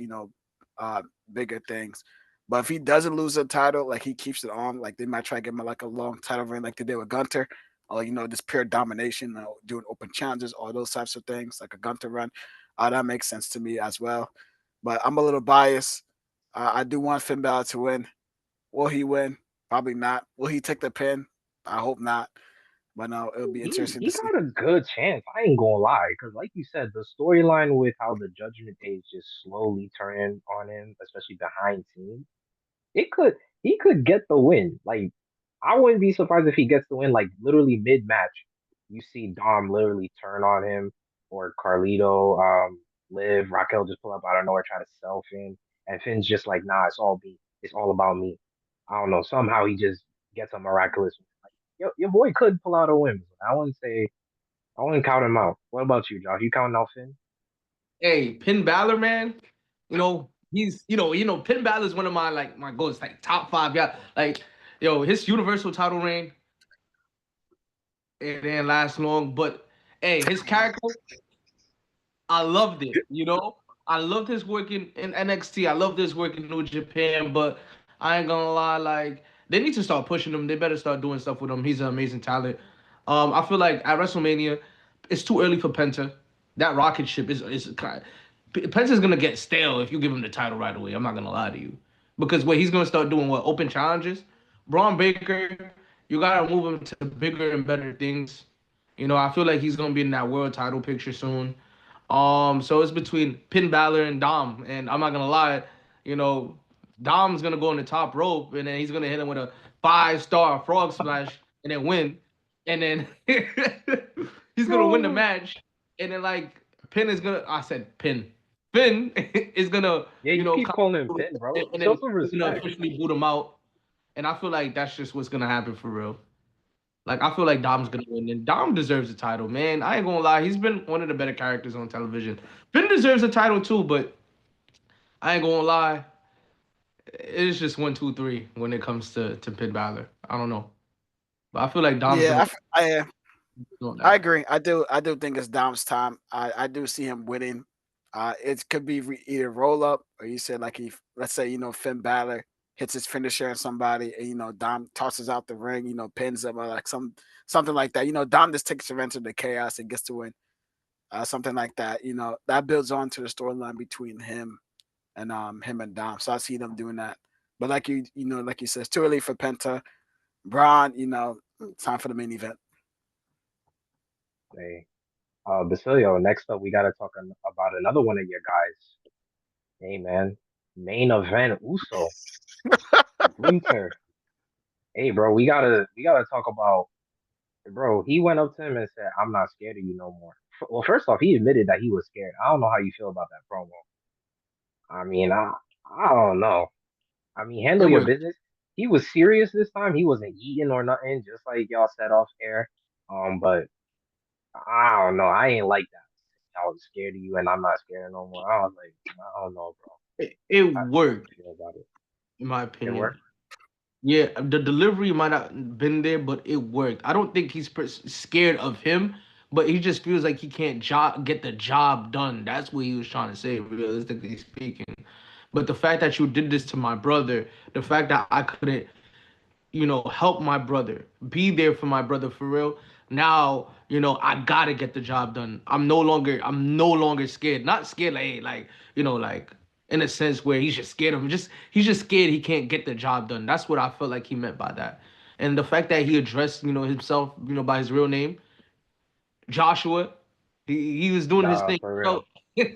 uh, bigger things. But if he doesn't lose the title, like he keeps it on, like they might try to give him like a long title reign, like they did with Gunter, or just pure domination, doing open challenges, all those types of things, like a Gunter run. That makes sense to me as well. But I'm a little biased. I do want Finn Balor to win. Will he win? Probably not. Will he take the pin? I hope not. But no, it'll be interesting to He see. got a good chance. I ain't gonna lie, because like you said, the storyline with how the Judgment Day is just slowly turning on him, especially behind scenes, it could he could get the win. Like I wouldn't be surprised if he gets the win. Like literally mid match, you see Dom literally turn on him, or Carlito, Liv, Raquel just pull up out of nowhere, try to sell Finn, and Finn's just like, nah, it's all me. It's all about me. I don't know. Somehow he just gets a miraculous win. Like your boy could pull out a win. I wouldn't count him out. What about you, Josh? You counting out Finn? Hey, Finn Balor, man. He's Finn Balor is one of my goals, like top five. Yeah, like his Universal title reign it didn't last long, but hey, his character, I loved it. I loved his work in NXT. I loved his work in New Japan, but I ain't gonna lie, like they need to start pushing him. They better start doing stuff with him. He's an amazing talent. I feel like at WrestleMania, it's too early for Penta. That rocket ship is kind. Penta's gonna get stale if you give him the title right away. I'm not gonna lie to you, because what he's gonna start doing open challenges. Braun Baker, you gotta move him to bigger and better things. I feel like he's gonna be in that world title picture soon. So it's between Finn Balor and Dom, and I'm not gonna lie, you know, Dom's gonna go on the top rope, and then he's gonna hit him with a 5-star frog splash, and then win, and then he's gonna win the Bro. match, and then like Pin is gonna, I said Pin, Finn is gonna, Yeah, you keep come calling him through, Finn, bro. and Show then some we're gonna respect. officially boot him out, and I feel like that's just what's gonna happen for real. Like I feel like Dom's gonna win, and Dom deserves the title, man. I ain't gonna lie, he's been one of the better characters on television. Finn deserves a title too, but I ain't gonna lie, it's just 1, 2, 3 when it comes to Finn Balor. I don't know, but I feel like Dom's Yeah, gonna do I that. agree. I do think it's Dom's time. I do see him winning. It could be either roll up or you said like he, let's say Finn Balor hits his finisher on somebody and Dom tosses out the ring, pins him or like something like that. Dom just takes revenge of the chaos and gets to win. Something like that. That builds on to the storyline between him and Dom. So I see them doing that. But like you said, it's too early for Penta. Braun, time for the main event. Hey, Basilio, next up, we got to talk about another one of your guys. Hey, man. Main event, Uso, Gunther. Hey, bro, we gotta talk about, bro. He went up to him and said, "I'm not scared of you no more." Well, first off, he admitted that he was scared. I don't know how you feel about that promo. I mean, I don't know. I mean, It handle your worked. business. He was serious this time. He wasn't eating or nothing, just like y'all said off air. But I don't know. I ain't like that. I was scared of you, and I'm not scared no more. I was like, I don't know, bro. It How worked, you feel about it? in my It opinion. worked. Yeah, the delivery might not been there, but it worked. I don't think he's scared of him, but he just feels like he can't get the job done. That's what he was trying to say, realistically speaking. But the fact that you did this to my brother, the fact that I couldn't, help my brother, be there for my brother for real. Now, I gotta get the job done. I'm no longer scared. Not scared like, hey, like, like in a sense where he's just scared of him. He's just scared he can't get the job done. That's what I felt like he meant by that. And the fact that he addressed, himself, by his real name, Joshua, he was doing his Nah, thing. for real. So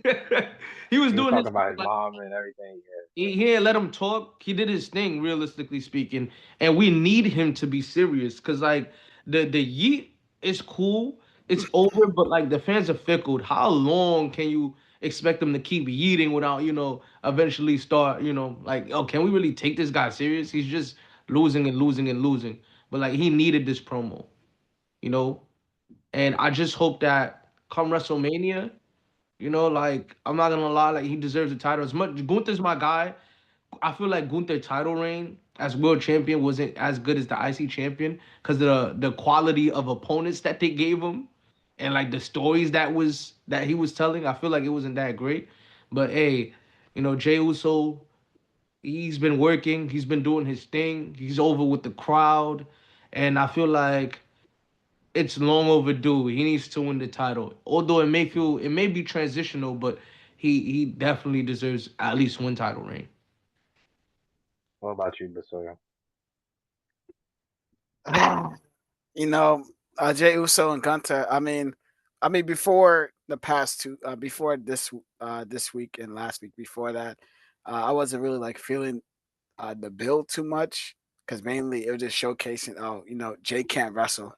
he was He was doing his talking thing about his like mom and everything. he ain't let him talk. He did his thing, realistically speaking, and we need him to be serious because like the yeet is cool, it's over, but like the fans are fickle. How long can you expect them to keep yeeting without eventually start like, oh, can we really take this guy serious? He's just losing and losing and losing, but like he needed this promo, you know, and I just hope that come WrestleMania. Like I'm not gonna lie, like he deserves the title. As much Gunther's my guy, I feel like Gunther title reign as world champion wasn't as good as the IC champion because the quality of opponents that they gave him and like the stories that he was telling. I feel like it wasn't that great. But hey, Jey Uso, He's been working. He's been doing his thing. He's over with the crowd, and I feel like it's long overdue. He needs to win the title. Although it may be transitional, but he definitely deserves at least one title reign. What about you, Basoya? you know, Jay Uso and Gunter. I mean before the past two, before this week and last week before that, I wasn't really like feeling the build too much because mainly it was just showcasing. Oh, Jay can't wrestle.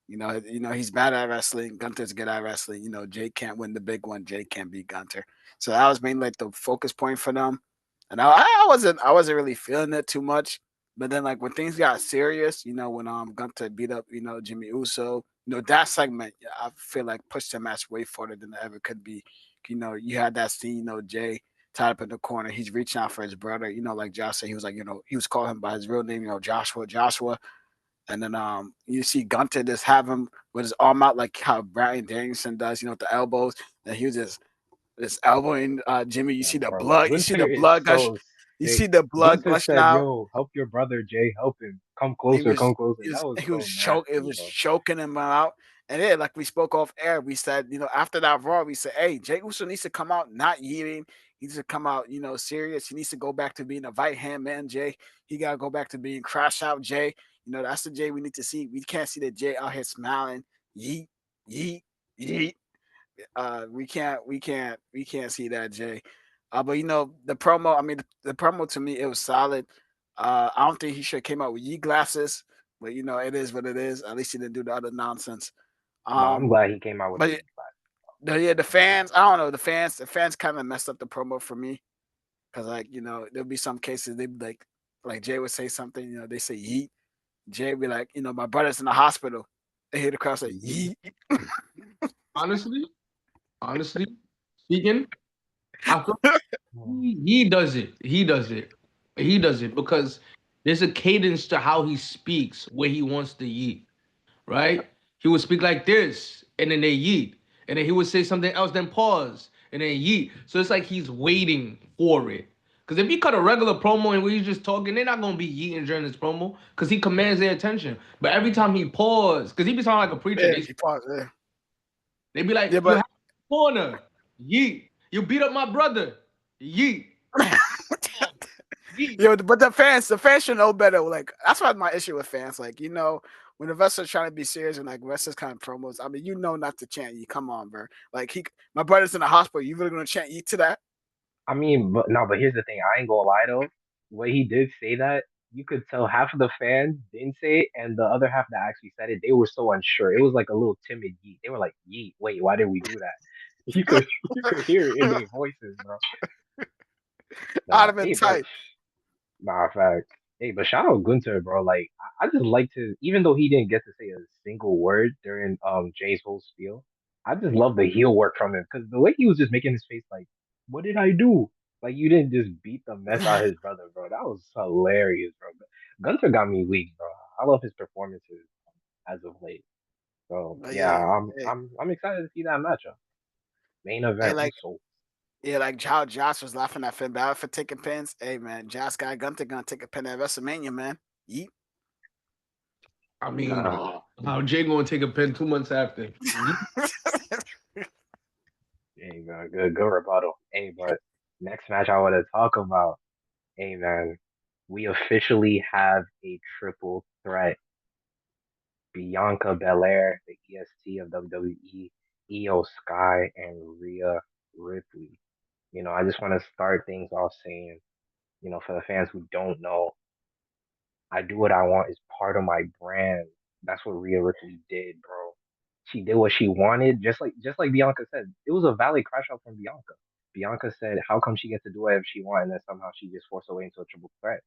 He's bad at wrestling. Gunter's good at wrestling. Jay can't win the big one. Jay can't beat Gunter. So that was mainly like the focus point for them. And I wasn't really feeling it too much. But then like when things got serious, when Gunter beat up, Jimmy Uso, that segment, yeah, I feel like pushed the match way further than it ever could be. You had that scene, Jay tied up in the corner. He's reaching out for his brother, like Josh said, he was like, he was calling him by his real name, Joshua, Joshua. And then you see Gunter just have him with his arm out like how Brian Danielson does, with the elbows. And he was just elbowing Jimmy. You Yeah, see the bro. blood. You see Gunter the is blood gush. so You sick. see the blood Gunter gushing said, out. "Yo, help your brother Jay. Help him. Come He closer. was Come closer." he That was was he was so choke. It nasty, was bro. choking him out. And then, like we spoke off air, we said, after that Raw, we said, hey, Jay Uso needs to come out not eating. He needs to come out, serious. He needs to go back to being a right hand man, Jay. He gotta go back to being crash out Jay. That's the Jay we need to see. We can't see the Jay out here smiling. Yeet, yeet, yeet. We can't see that Jay. But the promo. I mean, the promo to me it was solid. I don't think he should have came out with Yee glasses, but it is what it is. At least he didn't do the other nonsense. No, I'm Um, glad he came out with but the black. the fans, I don't know, the fans kind of messed up the promo for me because like there'll be some cases they'd be like Jay would say something, they say Yeet. Jay would be like, my brother's in the hospital. They hear the crowd say Yeet. Honestly, honestly speaking, I feel he does it. He does it. He does it because there's a cadence to how he speaks where he wants to yeet, right? He would speak like this, and then they yeet. And then he would say something else, then pause, and then yeet. So it's like he's waiting for it. Because if he cut a regular promo and we're just talking, they're not gonna be yeeting during this promo because he commands their attention. But every time he pause, because he be sounding like a preacher, Yeah, he paused. Yeah, they be like, yeah, "You but have a corner, yeet. You beat up my brother, yeet, yeet." But the fans should know better. Like that's why my issue with fans. Like when the wrestlers trying to be serious and like wrestlers kind of promos. I mean, not to chant "ye." Come on, bro. Like my brother's in the hospital. You really gonna chant "ye" to that? I mean, but no, but here's the thing. I ain't gonna lie though. When he did say that, you could tell half of the fans didn't say it, and the other half that actually said it, they were so unsure. It was like a little timid yeet. They were like, "Yeet, wait, why did we do that?" You could hear it in their voices, bro. I'd Nah, have been hey, but tight. nah, fact. Hey, but shout out Gunter, bro. Like, I just like to, even though he didn't get to say a single word during Jay's whole spiel, I just love the heel work from him because the way he was just making his face, like, what did I do? Like, you didn't just beat the mess out of his brother, bro. That was hilarious, bro. But Gunter got me weak, bro. I love his performances as of late. So But yeah, yeah, I'm excited to see that matchup. Main hey, event, like Uso. like how Josh was laughing at Finn Balor for taking pins. Hey man, Josh Guy Gunther gonna take a pin at WrestleMania, man. Yeet. I mean, Nah, how Jay gonna take a pin 2 months after? hey, man, good rebuttal. Hey, but next match I want to talk about. Hey man, we officially have a triple threat. Bianca Belair, the EST of WWE, Io Sky, and Rhea Ripley. I just want to start things off saying, for the fans who don't know, I do what I want is part of my brand. That's what Rhea Ripley did, bro. She did what she wanted, just like Bianca said. It was a valid crash out from Bianca. Bianca said, "How come she gets to do whatever she wants, and then somehow she just forced her way into a triple threat?"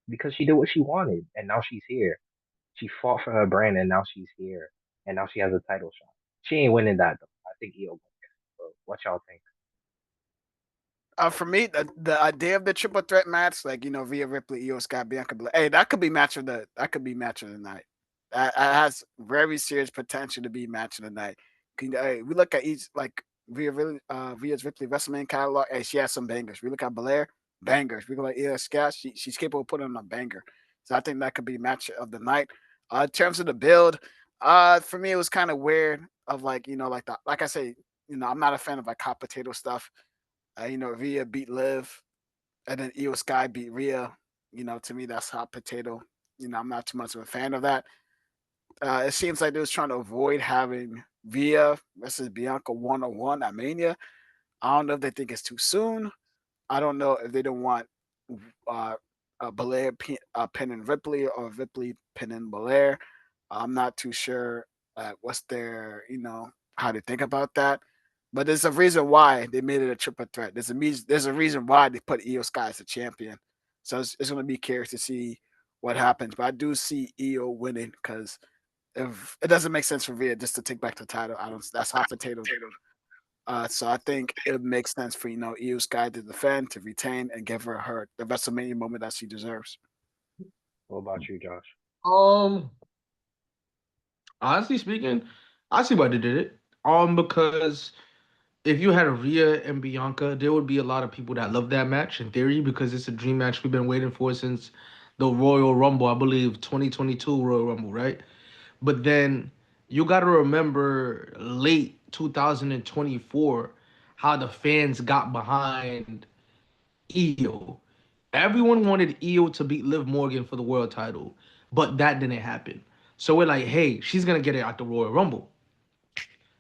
Because she did what she wanted, and now she's here. She fought for her brand, and now she's here, and now she has a title shot. She ain't winning that though. I think Io. But what y'all think? For me, the idea of the triple threat match, like Rhea Ripley, Io Scott, Bianca Belair, hey, that could be match of the night. That has very serious potential to be match of the night. Hey, we look at each like Rhea Ripley WrestleMania catalog. Hey, she has some bangers. We look at Belair. bangers. We go like Io Sky, she's capable of putting on a banger. So I think that could be match of the night. In terms of the build, for me it was kind of weird. Of like like like I say, I'm not a fan of like hot potato stuff. Rhea beat Liv, and then Io Sky beat Rhea. To me that's hot potato. I'm not too much of a fan of that. It seems like they was trying to avoid having Rhea versus Bianca 1-on-1 at Mania. I don't know if they think it's too soon. I don't know if they don't want uh, Belair pinning Ripley or Ripley pinning Belair. I'm not too sure what's their, how they think about that. But there's a reason why they made it a triple threat. There's a reason why they put Io Sky as a champion. So it's going to be curious to see what happens. But I do see Io winning because if it doesn't make sense for Rhea just to take back the title. I don't. That's hot potato. So I think it makes sense for Io Sky to defend, to retain, and give her the WrestleMania moment that she deserves. What about you, Josh? Um, Honestly speaking, I see why they did it. Because if you had Rhea and Bianca, there would be a lot of people that love that match in theory because it's a dream match we've been waiting for since the Royal Rumble, I believe 2022 Royal Rumble, right? But then you got to remember late 2024 how the fans got behind Io. Everyone wanted Io to beat Liv Morgan for the world title, but that didn't happen. So we're like, hey, she's gonna get it at the Royal Rumble.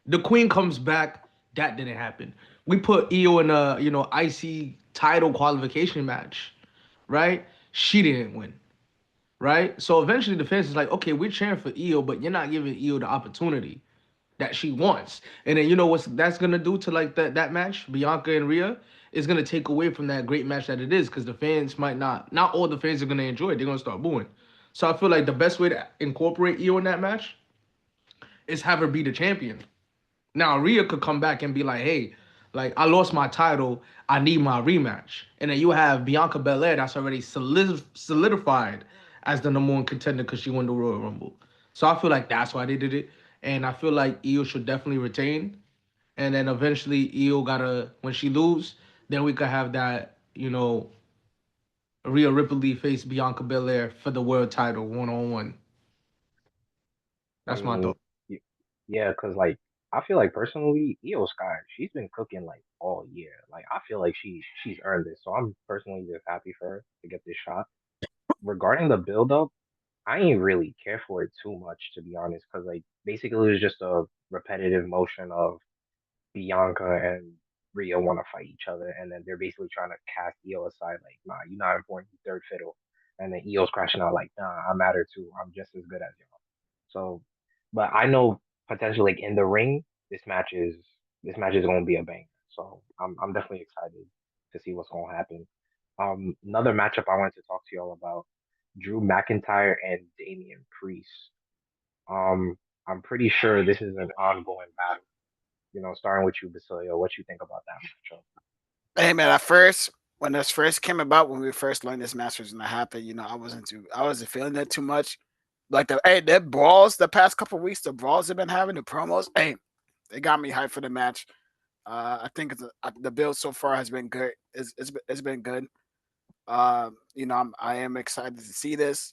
The Queen comes back. That didn't happen. We put Io in a IC title qualification match, right? She didn't win, right? So eventually the fans is like, okay, we're cheering for Io, but you're not giving Io the opportunity that she wants. And then you know what that's gonna do to like that match, Bianca and Rhea, is gonna take away from that great match that it is, because the fans might not all the fans are gonna enjoy it. They're gonna start booing. So I feel like the best way to incorporate Io in that match is have her be the champion. Now Rhea could come back and be like, "Hey, like I lost my title, I need my rematch." And then you have Bianca Belair that's already solidified as the number one contender because she won the Royal Rumble. So I feel like that's why they did it, and I feel like Io should definitely retain. And then eventually Io gotta when she lose, then we could have that Rhea Ripley face Bianca Belair for the world title 1-on-1. I That's my thought. mean, y- yeah, because like I feel like personally, Io Sky, she's been cooking like all year. Like I feel like she's earned this. So I'm personally just happy for her to get this shot. Regarding the build up, I ain't really care for it too much to be honest, because like basically it was just a repetitive motion of Bianca and Rhea want to fight each other, and then they're basically trying to cast Io aside, like, nah, you're not important, you third fiddle. And then Io's crashing out like, nah, I matter too. I'm just as good as y'all. So, but I know potentially like in the ring, this match is gonna be a banger. So I'm definitely excited to see what's gonna happen. Another matchup I wanted to talk to y'all about: Drew McIntyre and Damian Priest. I'm pretty sure this is an ongoing battle. Starting with you, Basilio. What you think about that matchup? Hey man, at first when this first came about, when we first learned this match was gonna happen, I wasn't feeling that too much. Like the brawls the past couple weeks, the brawls they've been having, the promos, hey, they got me hyped for the match. I think the build so far has been good. It's been good. I am excited to see this.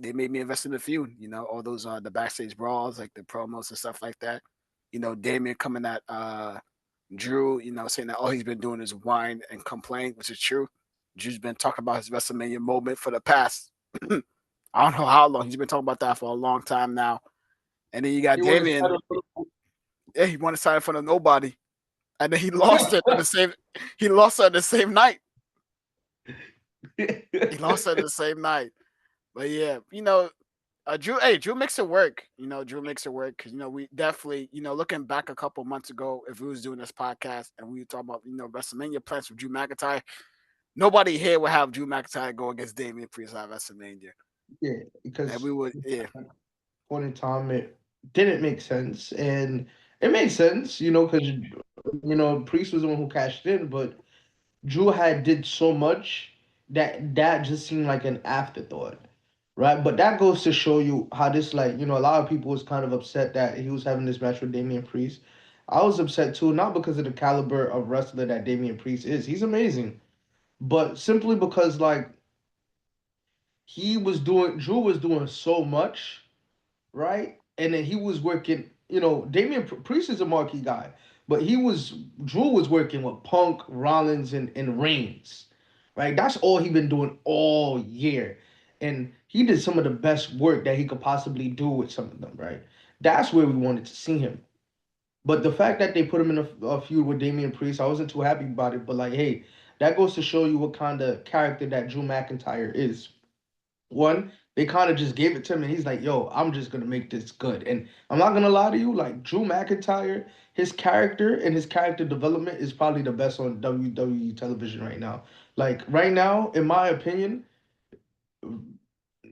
They made me invest in the feud. All those the backstage brawls, like the promos and stuff like that. Damien coming at Drew, saying that all he's been doing is whine and complain, which is true. Drew's been talking about his WrestleMania moment for the past I don't know how long. He's been talking about that for a long time now. And then you got He won his Damien. title. Yeah, he won his title in front of nobody. And then he lost it in the same he lost it the same night. He lost it the same night. But yeah, Drew makes it work. Drew makes it work because we definitely, looking back a couple months ago, if we was doing this podcast and we were talking about WrestleMania plans for Drew McIntyre, nobody here would have Drew McIntyre go against Damian Priest at WrestleMania, Yeah, and because we would, yeah, point in time it didn't make sense, and it made sense, because Priest was the one who cashed in, but Drew had did so much that just seemed like an afterthought, right? But that goes to show you how this, like, a lot of people was kind of upset that he was having this match with Damian Priest. I was upset too, not because of the caliber of wrestler that Damian Priest is. He's amazing. but simply because like Drew was doing so much, right? And then he was working. You know, Priest is a marquee guy, but Drew was working with Punk, Rollins, and Reigns, right? That's all he been doing all year, and he did some of the best work that he could possibly do with some of them, right? That's where we wanted to see him. But the fact that they put him in a feud with Damian Priest, I wasn't too happy about it. But like, hey, that goes to show you what kind of character that Drew McIntyre is. One, they kind of just gave it to him, and he's like, "Yo, I'm just gonna make this good." And I'm not gonna lie to you, like Drew McIntyre, his character and his character development is probably the best on WWE television right now. Like right now, in my opinion,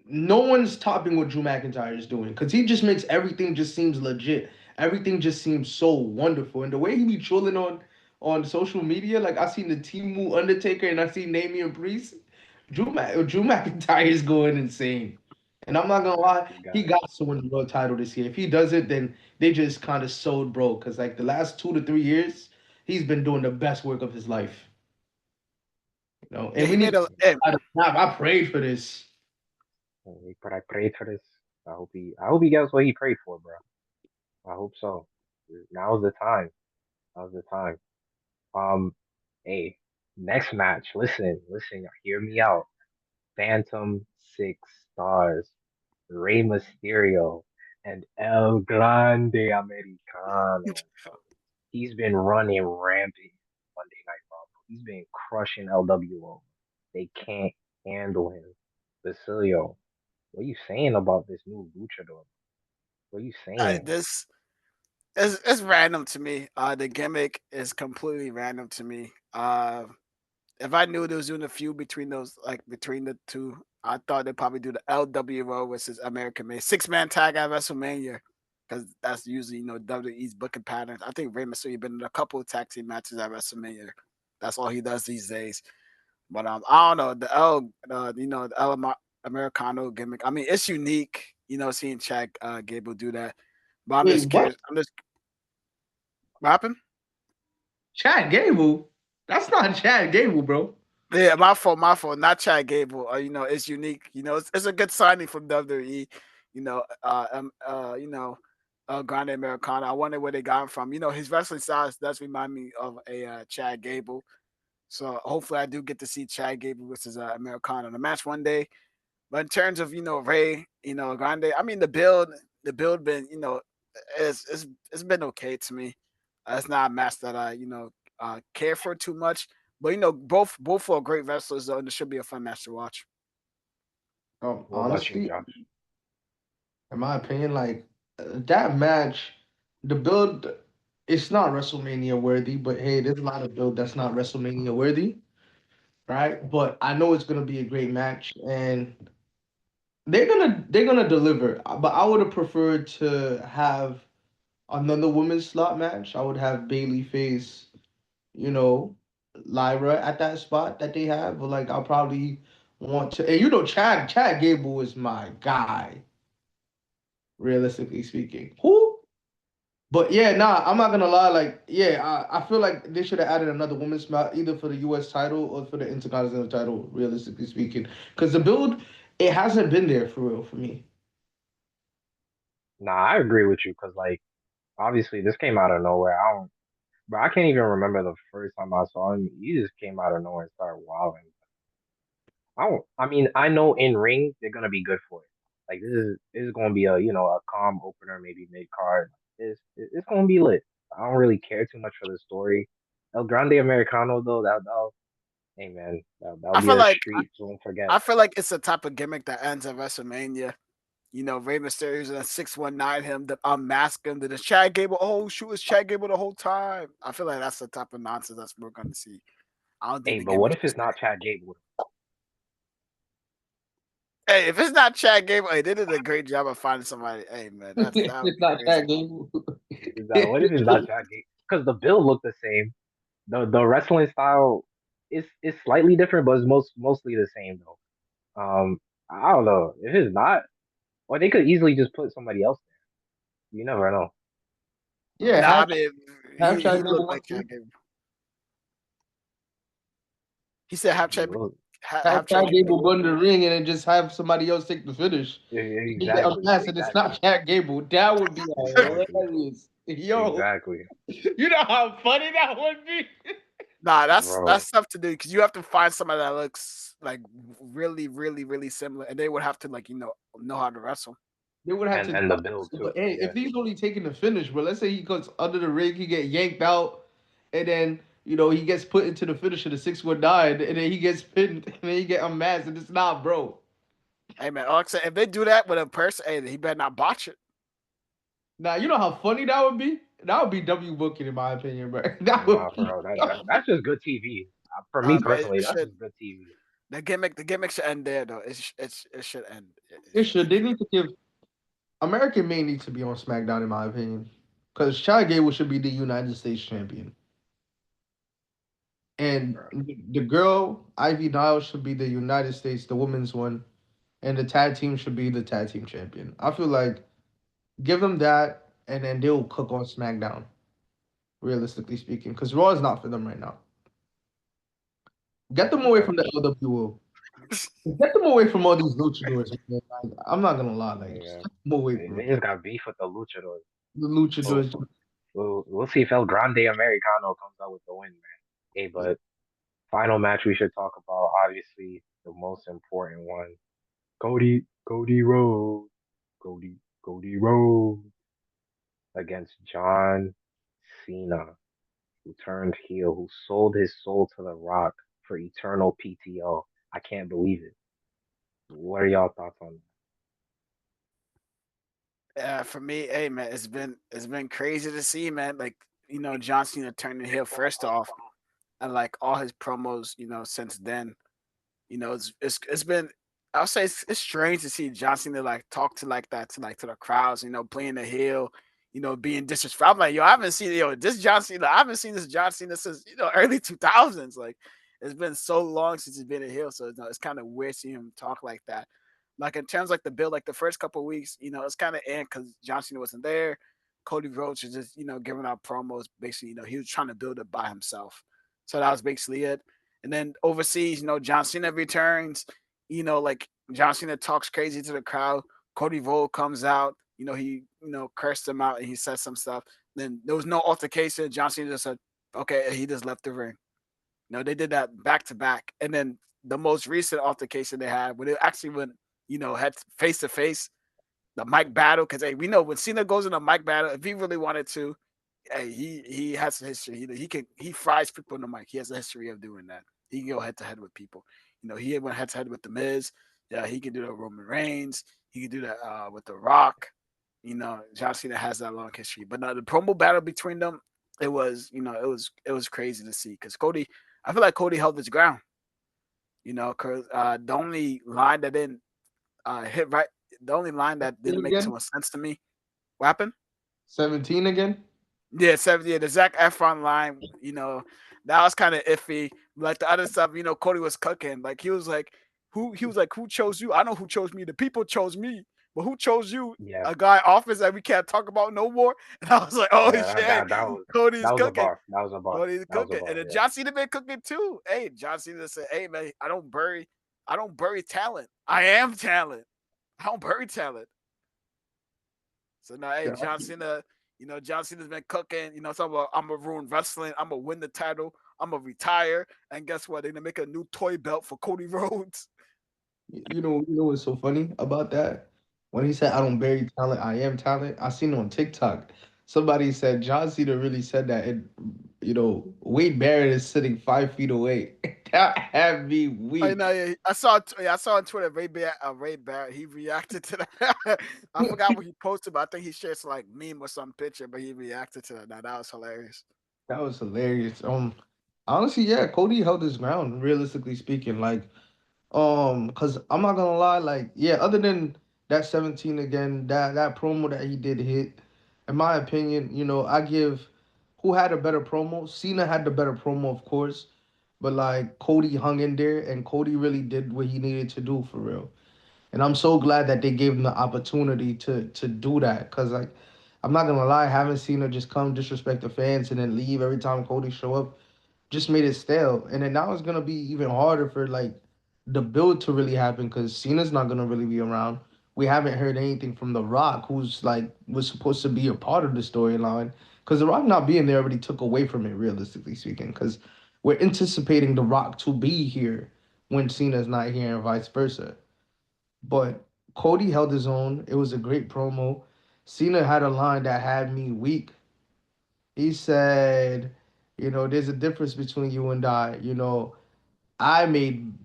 no one's topping what Drew McIntyre is doing because he just makes everything just seems legit. Everything just seems so wonderful, and the way he be trolling on social media, like I seen the Timu Undertaker and I seen Damian Priest. Drew McIntyre is going insane, and I'm not gonna lie, He he got got to win the world title this year. If he does it, then they just kind of sewed broke because like the last 2 to 3 years, he's been doing the best work of his life. You know, Yeah, and we he need made a. to. I prayed for this. but I prayed for this. I hope he gets what he prayed for, bro. I hope so. Now's the time. Now's the time. Um, hey, next match. Listen, hear me out. Phantom 6 Stars, Rey Mysterio, and El Grande Americano. He's been running rampant Monday Night Raw. He's been crushing LWO. They can't handle him. Basilio, what are you saying about this new luchador? What are you saying? This it's random to me. The gimmick is completely random to me. If I knew there was doing a feud between those, like between the two, I thought they'd probably do the LWO versus American Made 6-man tag at WrestleMania, because that's usually WWE's booking patterns. I think Rey Mysterio been in a couple of tag team matches at WrestleMania. That's all he does these days. But I don't know the Americano gimmick. I mean, it's unique. Seeing Chad Gable do that. But I'm Wait, just what? curious. I'm just what happened? Chad Gable? That's not Chad Gable, bro. Yeah, my fault, my fault. Not Chad Gable. It's unique. It's a good signing from WWE. You know, uh, um, uh, you know, Grande Americana. I wonder where they got him from. His wrestling style does remind me of a Chad Gable. So hopefully, I do get to see Chad Gable versus Americana in a match one day. But in terms of Ray, Grande, I mean the build been it's been okay to me. It's not a match that I care for too much. But both are great wrestlers though, and it should be a fun match to watch. What about you, Honestly, Josh? in my opinion, like that match, the build, it's not WrestleMania worthy. But hey, there's a lot of build that's not WrestleMania worthy, right? But I know it's gonna be a great match, and they're gonna deliver. But I would have preferred to have another women's slot match. I would have Bailey face, you know, Lyra at that spot that they have. But like, I'll probably want to. And Chad Gable is my guy, realistically speaking. Who? But yeah, nah, I'm not gonna lie. Like, yeah, I feel like they should have added another women's match either for the U.S. title or for the Intercontinental title. Realistically speaking, because the build, it hasn't been there for real for me. Nah, I agree with you because like obviously this came out of nowhere. But I can't even remember the first time I saw him. He just came out of nowhere and started wilding. I don't. I mean, I know in ring they're gonna be good for it. Like this is gonna be a calm opener, maybe mid card. It's gonna be lit. I don't really care too much for the story. El Grande Americano though, that'll hey man, that'll I be feel a like street you won't forget. I feel like it's the type of gimmick that ends at WrestleMania. Rey Mysterio's gonna 619 him, to unmask him, to the Chad Gable. Oh shoot, it's Chad Gable the whole time. I feel like that's the type of nonsense that we're gonna see. I don't think Hey, the but what gimmick's if gonna it's stay. not Chad Gable? Hey, if it's not Chad Gable, hey, they did a great job of finding somebody. Hey man, that would It's be not crazy. Chad Gable. What if it's not Chad Gable? Because the build look the same. The wrestling style is slightly different, but it's mostly the same though. I don't know if it's not, or they could easily just put somebody else there. You never know. Yeah, Nah, Um, I mean have he Chad looked Gable like one Chad too. Gable. He said We will Have have Chad Chad Gable. Gable run the ring and then just have somebody else take the finish. You get a exactly, mess and it's exactly, not Chad Gable. That would be exactly, hilarious. Yo, exactly, you know how funny that would be? Nah, bro. that's tough to do because you have to find somebody that looks like really, really, really similar, and they would have to like know how to wrestle. They would have to. And the build But too. hey, if Yeah, he's only taking the finish, bro, let's say he goes under the ring, he get yanked out, and then he gets put into the finish of the 619, and then he gets pinned, and then he get unmasked, and it's not, bro. Hey man, like I said, if they do that with a person, hey, he better not botch it. Now you know how funny that would be. That would be W booking, in my opinion, bro. That would nah, for be. real. That's just good TV. For me Nah, but personally, it that's should just good TV. the gimmick should end there though. It should end. It should. They need to give American May needs to be on SmackDown, in my opinion, because Chad Gable should be the United States champion, and Bro. the girl Ivy Niles should be the United States, the women's one, and the tag team should be the tag team champion. I feel like give them that, and then they'll cook on SmackDown. Realistically speaking, because Raw is not for them right now. Get them away Okay. from the LWO. Get them away from all these luchadors, man. Like, I'm not gonna lie, like just Yeah. get them away from They them. just got beef with the luchadors. The We'll, luchadors. we'll see if El Grande Americano comes out with the win, man. Hey, but final match we should talk about, obviously the most important one. Cody Rhodes, Cody Rhodes against John Cena, who turned heel, who sold his soul to The Rock for eternal PTO. I can't believe it. What are y'all thoughts on For me, hey man, it's been crazy to see, man. Like John Cena turning heel first off, and like all his promos, since then. It's been. I'll say it's strange to see John Cena like talk to like that to the crowds. Playing the heel. Being disrespectful. I'm like, yo, I haven't seen this John Cena. I haven't seen this John Cena since early 2000s. Like, it's been so long since he's been a heel, so it's kind of weird seeing him talk like that. Like in terms like the build, like the first couple of weeks, it's kind of in because John Cena wasn't there. Cody Rhodes was just giving out promos. Basically, he was trying to build it by himself. So that was basically it. And then overseas, John Cena returns. Like John Cena talks crazy to the crowd. Cody Rhodes comes out. He cursed him out and he said some stuff. Then there was no altercation. John Cena just said, "Okay," and he just left the ring. They did that back to back. And then the most recent altercation they had, when it actually went, had face to face, the mic battle. Because hey, we know when Cena goes in a mic battle, if he really wanted to, hey, he has a history. He fries people in the mic. He has a history of doing that. He can go head to head with people. He went head to head with the Miz. Yeah, he can do that with Roman Reigns. He can do that with The Rock. John Cena has that long history. But the promo battle between them, it was crazy to see because Cody. I feel like Cody held his ground. Because the only line that didn't hit right, the only line that didn't make too Again, much sense to me. What happened? 17 again. Yeah, 70. Yeah, the Zac Efron line, that was kind of iffy. Like the other stuff, Cody was cooking. Like he was like, who chose you? I know who chose me. The people chose me, but who chose you? that? Yeah, A guy office that we can't talk about no more. And I was like, oh yeah, shit, that Cody's was a cooking. bar. That was a bar. Cody's That was a cooking, and bar. then Yeah. John Cena been cooking too. Hey, John Cena said, hey man, I don't bury talent. I am talent. I don't bury talent. So now, hey, Yeah. John Cena, John Cena's been cooking. Talking about I'm gonna ruin wrestling. I'm gonna win the title. I'm gonna retire. And guess what? They're gonna make a new toy belt for Cody Rhodes. You know what's so funny about that? When he said, "I don't bury talent, I am talent." I seen on TikTok, somebody said John Cena really said that, and Wade Barrett is sitting 5 feet away. That had me I weak. know. Yeah, I saw on Twitter Ray Barrett. He reacted to that. I forgot what he posted, but I think he shared some like meme or some picture. But he reacted to that. Now that was hilarious. That was hilarious. Honestly, yeah, Cody held his ground. Realistically speaking, like, cause I'm not gonna lie, like, yeah, other than that 17 again, that promo that he did hit, in my opinion, I give who had a better promo. Cena had the better promo, of course, but like Cody hung in there, and Cody really did what he needed to do for real. And I'm so glad that they gave him the opportunity to do that, cause like, I'm not gonna lie, having Cena just come disrespect the fans and then leave every time Cody show up. just made it stale. And then now it's gonna be even harder for like the build to really happen because Cena's not gonna really be around. We haven't heard anything from The Rock, who's like was supposed to be a part of the storyline. Because The Rock not being there already took away from it, realistically speaking. Because we're anticipating The Rock to be here when Cena's not here, and vice versa. But Cody held his own. It was a great promo. Cena had a line that had me weak. He said, there's a difference between you and I. I made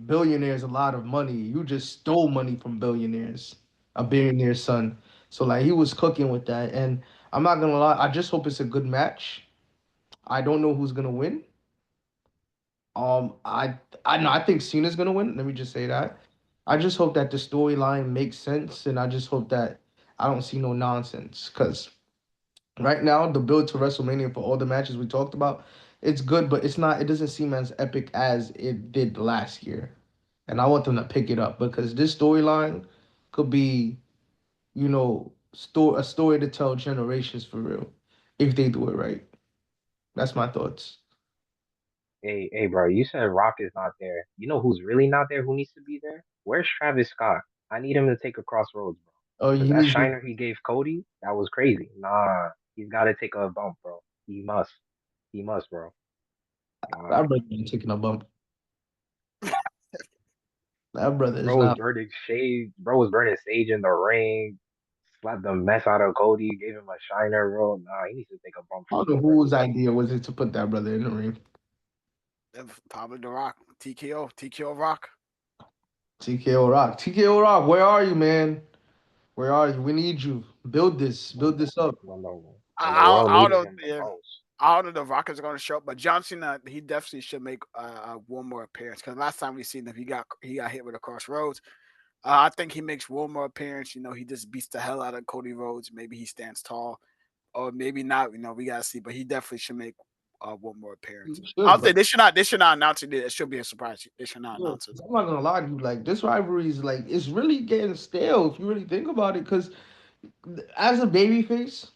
billionaires a lot of money. You just stole money from billionaires, a billionaire son. So like he was cooking with that, and I'm not gonna lie. I just hope it's a good match. I don't know who's gonna win. I know I think Cena's gonna win. Let me just say that. I just hope that the storyline makes sense, and I just hope that I don't see no nonsense. Cause right now the build to WrestleMania for all the matches we talked about, it's good, but it's not. It doesn't seem as epic as it did last year, and I want them to pick it up because this storyline could be, a story to tell generations for real, if they do it right. That's my thoughts. Hey, bro, you said Rock is not there. You know who's really not there? Who needs to be there? Where's Travis Scott? I need him to take a crossroads, bro. Oh, Cause he that needs to. shiner he gave Cody, that was crazy. Nah, he's got to take a bump, bro. He must. He must, bro. That Nah, brother ain't taking a bump. That brother is bro was not. burning shade. Bro was burning sage in the ring. Slapped the mess out of Cody. Gave him a shiner, bro. Nah, he needs to take a bump I from don't know Cena, whose bro. idea was it to put that brother in the ring. Probably The Rock, TKO Rock. TKO Rock. TKO Rock, where are you, man? Where are you? We need you. Build this. Build When this up. the world I needed don't him the know. most. I don't know if the Rock is going to show up, but John Cena he definitely should make one more appearance because last time we seen him he got hit with a crossroads. I think he makes one more appearance. He just beats the hell out of Cody Rhodes. Maybe he stands tall, or maybe not. We gotta see. But he definitely should make one more appearance. You I'll should, say but they should not announce it. It should be a surprise. They should not yeah, announce it. 'cause I'm not gonna lie to you. Like this rivalry is like it's really getting stale if you really think about it. Because as a babyface,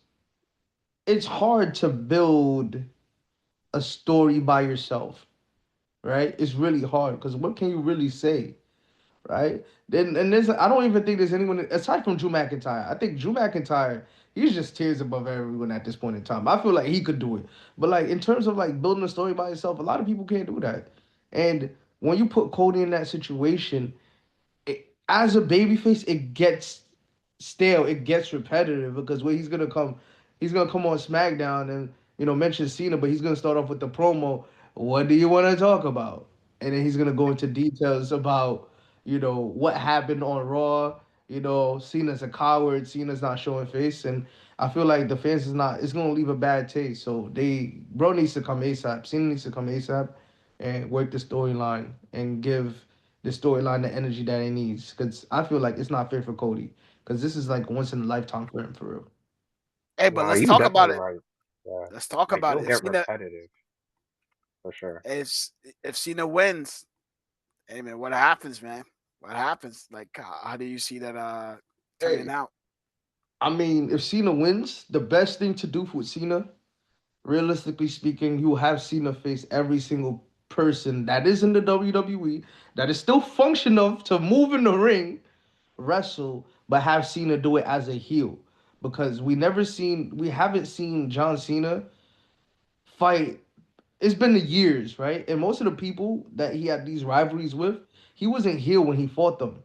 it's hard to build a story by yourself, right? It's really hard because what can you really say? Right? Then and there's I don't even think there's anyone aside from Drew McIntyre. I think Drew McIntyre he's just tears above everyone at this point in time. I feel like he could do it, but like in terms of like building a story by yourself, a lot of people can't do that. And when you put Cody in that situation, as a babyface, it gets stale. It gets repetitive because where he's gonna come on SmackDown and mention Cena, but he's gonna start off with the promo. What do you want to talk about? And then he's gonna go into details about what happened on Raw. Cena's a coward. Cena's not showing face, and I feel like the fans is not. It's gonna leave a bad taste. So bro needs to come ASAP. Cena needs to come ASAP, and work the storyline and give the storyline the energy that it needs. Because I feel like it's not fair for Cody. Because this is like once in a lifetime for him, for real. Hey, but Nah, let's you talk about definitely it. right. Yeah, Let's talk like about it'll it. get repetitive for sure. If if Cena wins, hey man, what happens, man? What happens? Like, how do you see that turning Hey, out? I mean, if Cena wins, the best thing to do for Cena, realistically speaking, you have Cena face every single person that is in the WWE that is still function enough to move in the ring, wrestle, but have Cena do it as a heel. Because we haven't seen John Cena fight. It's been the years, right? And most of the people that he had these rivalries with, he wasn't heel when he fought them,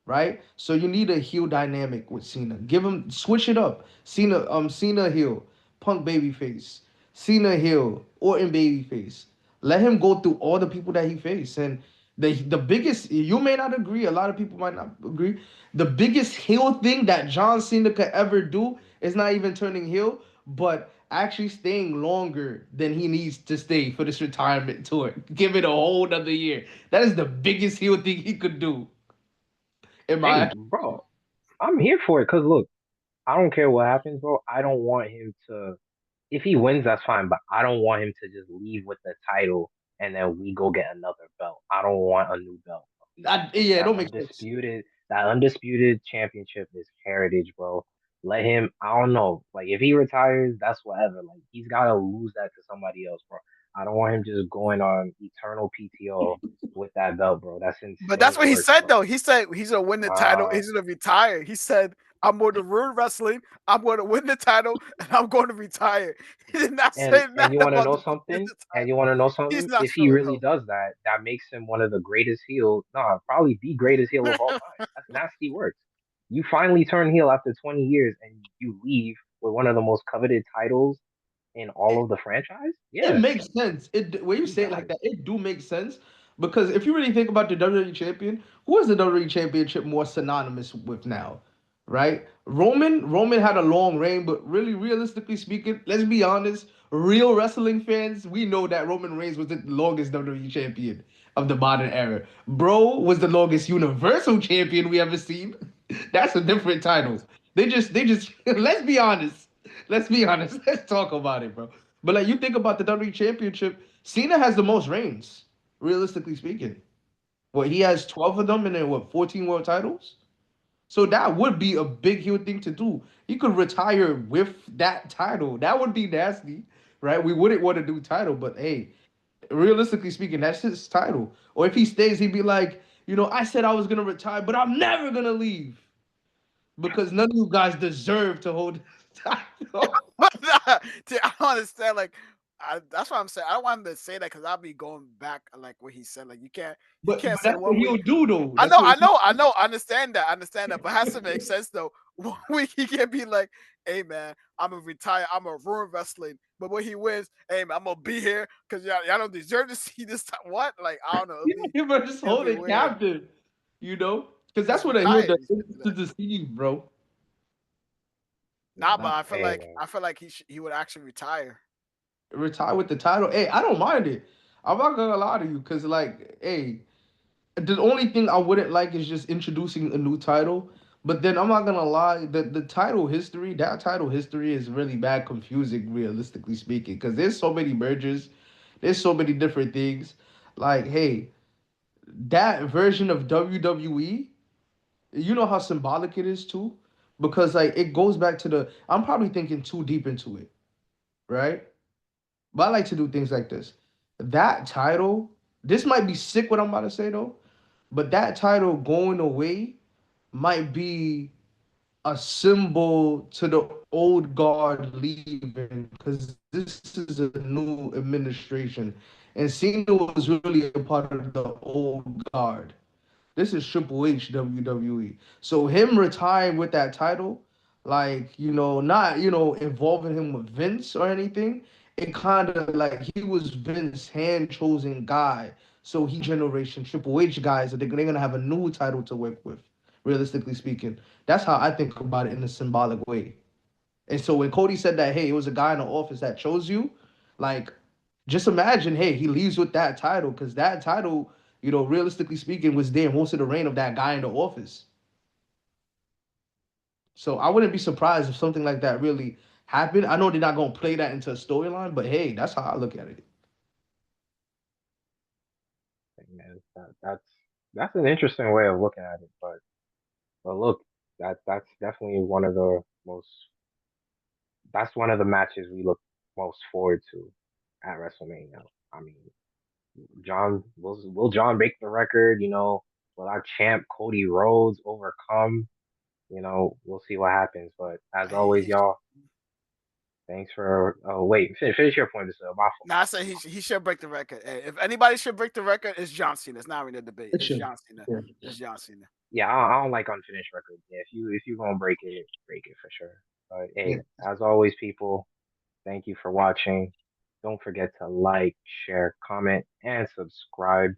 right? So you need a heel dynamic with Cena. Give him switch it up. Cena heel, Punk babyface, Cena heel, Orton babyface. Let him go through all the people that he faced. And the biggest you may not agree, a lot of people might not agree. The biggest heel thing that John Cena could ever do is not even turning heel, but actually staying longer than he needs to stay for this retirement tour. Give it a whole another year. That is the biggest heel thing he could do. In Hey, my bro, I'm here for it. Cause look, I don't care what happens, bro. I don't want him to. If he wins, that's fine, but I don't want him to just leave with the title and then we go get another belt. I don't want a new belt. yeah, it That don't make sense. undisputed, that undisputed championship is heritage, bro. Let him. I don't know. Like if he retires, that's whatever. Like he's gotta lose that to somebody else, bro. I don't want him just going on eternal PTO with that belt, bro. That's But that's insane what he work, said bro. though. He said he's gonna win the title. Nah. He's gonna retire. He said, "I'm going to ruin wrestling. I'm going to win the title, and I'm going to retire." He did not say And you nothing want to about know the win something? the And you title. want to know He's something? not If he showing really up. does that, that makes him one of the greatest heels. No, probably the greatest heel of all time. That's nasty work. You finally turn heel after 20 years and you leave with one of the most coveted titles in all It, of the franchise? it Yeah, makes sense. It when you he say it like does. that, it do make sense because if you really think about the WWE champion, who is the WWE championship more synonymous with now, right? Roman had a long reign, but really, realistically speaking, let's be honest, real wrestling fans, we know that Roman Reigns was the longest WWE champion of the modern era. Bro was the longest Universal champion we ever seen. That's a different title. They just let's be honest. Let's be honest. Let's talk about it, bro. But like you think about the WWE Championship, Cena has the most reigns, realistically speaking. What he has 12 of them and then what 14 world titles? So that would be a big heel thing to do. He could retire with that title. That would be nasty, right? We wouldn't want to do title, but hey, realistically speaking, that's his title. Or if he stays, he'd be like, I said I was gonna retire, but I'm never gonna leave because none of you guys deserve to hold this title. But dude, I don't understand. Like, that's what I'm saying. I don't want him to say that because I'll be going back like what he said. Like, you But can't say that's what one he'll week. do though. I That's know, what I he know, I know. I understand that. I understand that. But it has to make sense though. 1 week he can't be like, "Hey man, I'm gonna retire. I'm gonna ruin wrestling." But when he wins, hey man, I'm gonna be here because y'all don't deserve to see this time. What? Like, I don't know. you better just It'll hold be it weird. captive, because that's Just what a heel retire. does. You should do To that. deceive, bro. Nah, but Nah, hey, I man. feel like he would actually retire. Retire with the title. Hey, I don't mind it. I'm not gonna lie to you, because like, hey, the only thing I wouldn't like is just introducing a new title. But then I'm not gonna lie, that title history is really bad confusing, realistically speaking, because there's so many mergers, there's so many different things. Like, hey, that version of WWE, you know how symbolic it is too? Because like it goes back to I'm probably thinking too deep into it, right? But I like to do things like this. That title, this might be sick what I'm about to say though, but that title going away might be a symbol to the old guard leaving because this is a new administration. And Cena was really a part of the old guard. This is Triple H WWE. So him retiring with that title, like, not, involving him with Vince or anything, it kind of like he was Vince's hand chosen guy. So he generation Triple H guys that they're gonna have a new title to work with, realistically speaking. That's how I think about it in a symbolic way. And so when Cody said that, hey, it was a guy in the office that chose you, like, just imagine, hey, he leaves with that title because that title, realistically speaking, was there most of the reign of that guy in the office. So I wouldn't be surprised if something like that really happened. I know they're not gonna play that into a storyline, but hey, that's how I look at it. Hey, man, that's an interesting way of looking at it. But look, that's definitely one of the most. That's one of the matches we look most forward to at WrestleMania. I mean, John will John break the record? Will our champ Cody Rhodes overcome? We'll see what happens. But as always, He y'all, thanks for. Oh wait, finish your point. This is my fault. Nah, I say he should break the record. Hey, if anybody should break the record, it's John Cena. It's not really a debate. It It's should. John Cena. Yeah. It's John Cena. Yeah, I don't like unfinished records. Yeah, if you gonna break it for sure. But Yeah. hey, as always, people, thank you for watching. Don't forget to like, share, comment, and subscribe.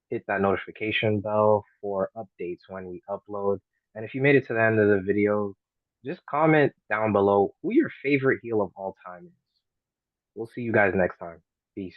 Hit that notification bell for updates when we upload. And if you made it to the end of the video, just comment down below who your favorite heel of all time is. We'll see you guys next time. Peace.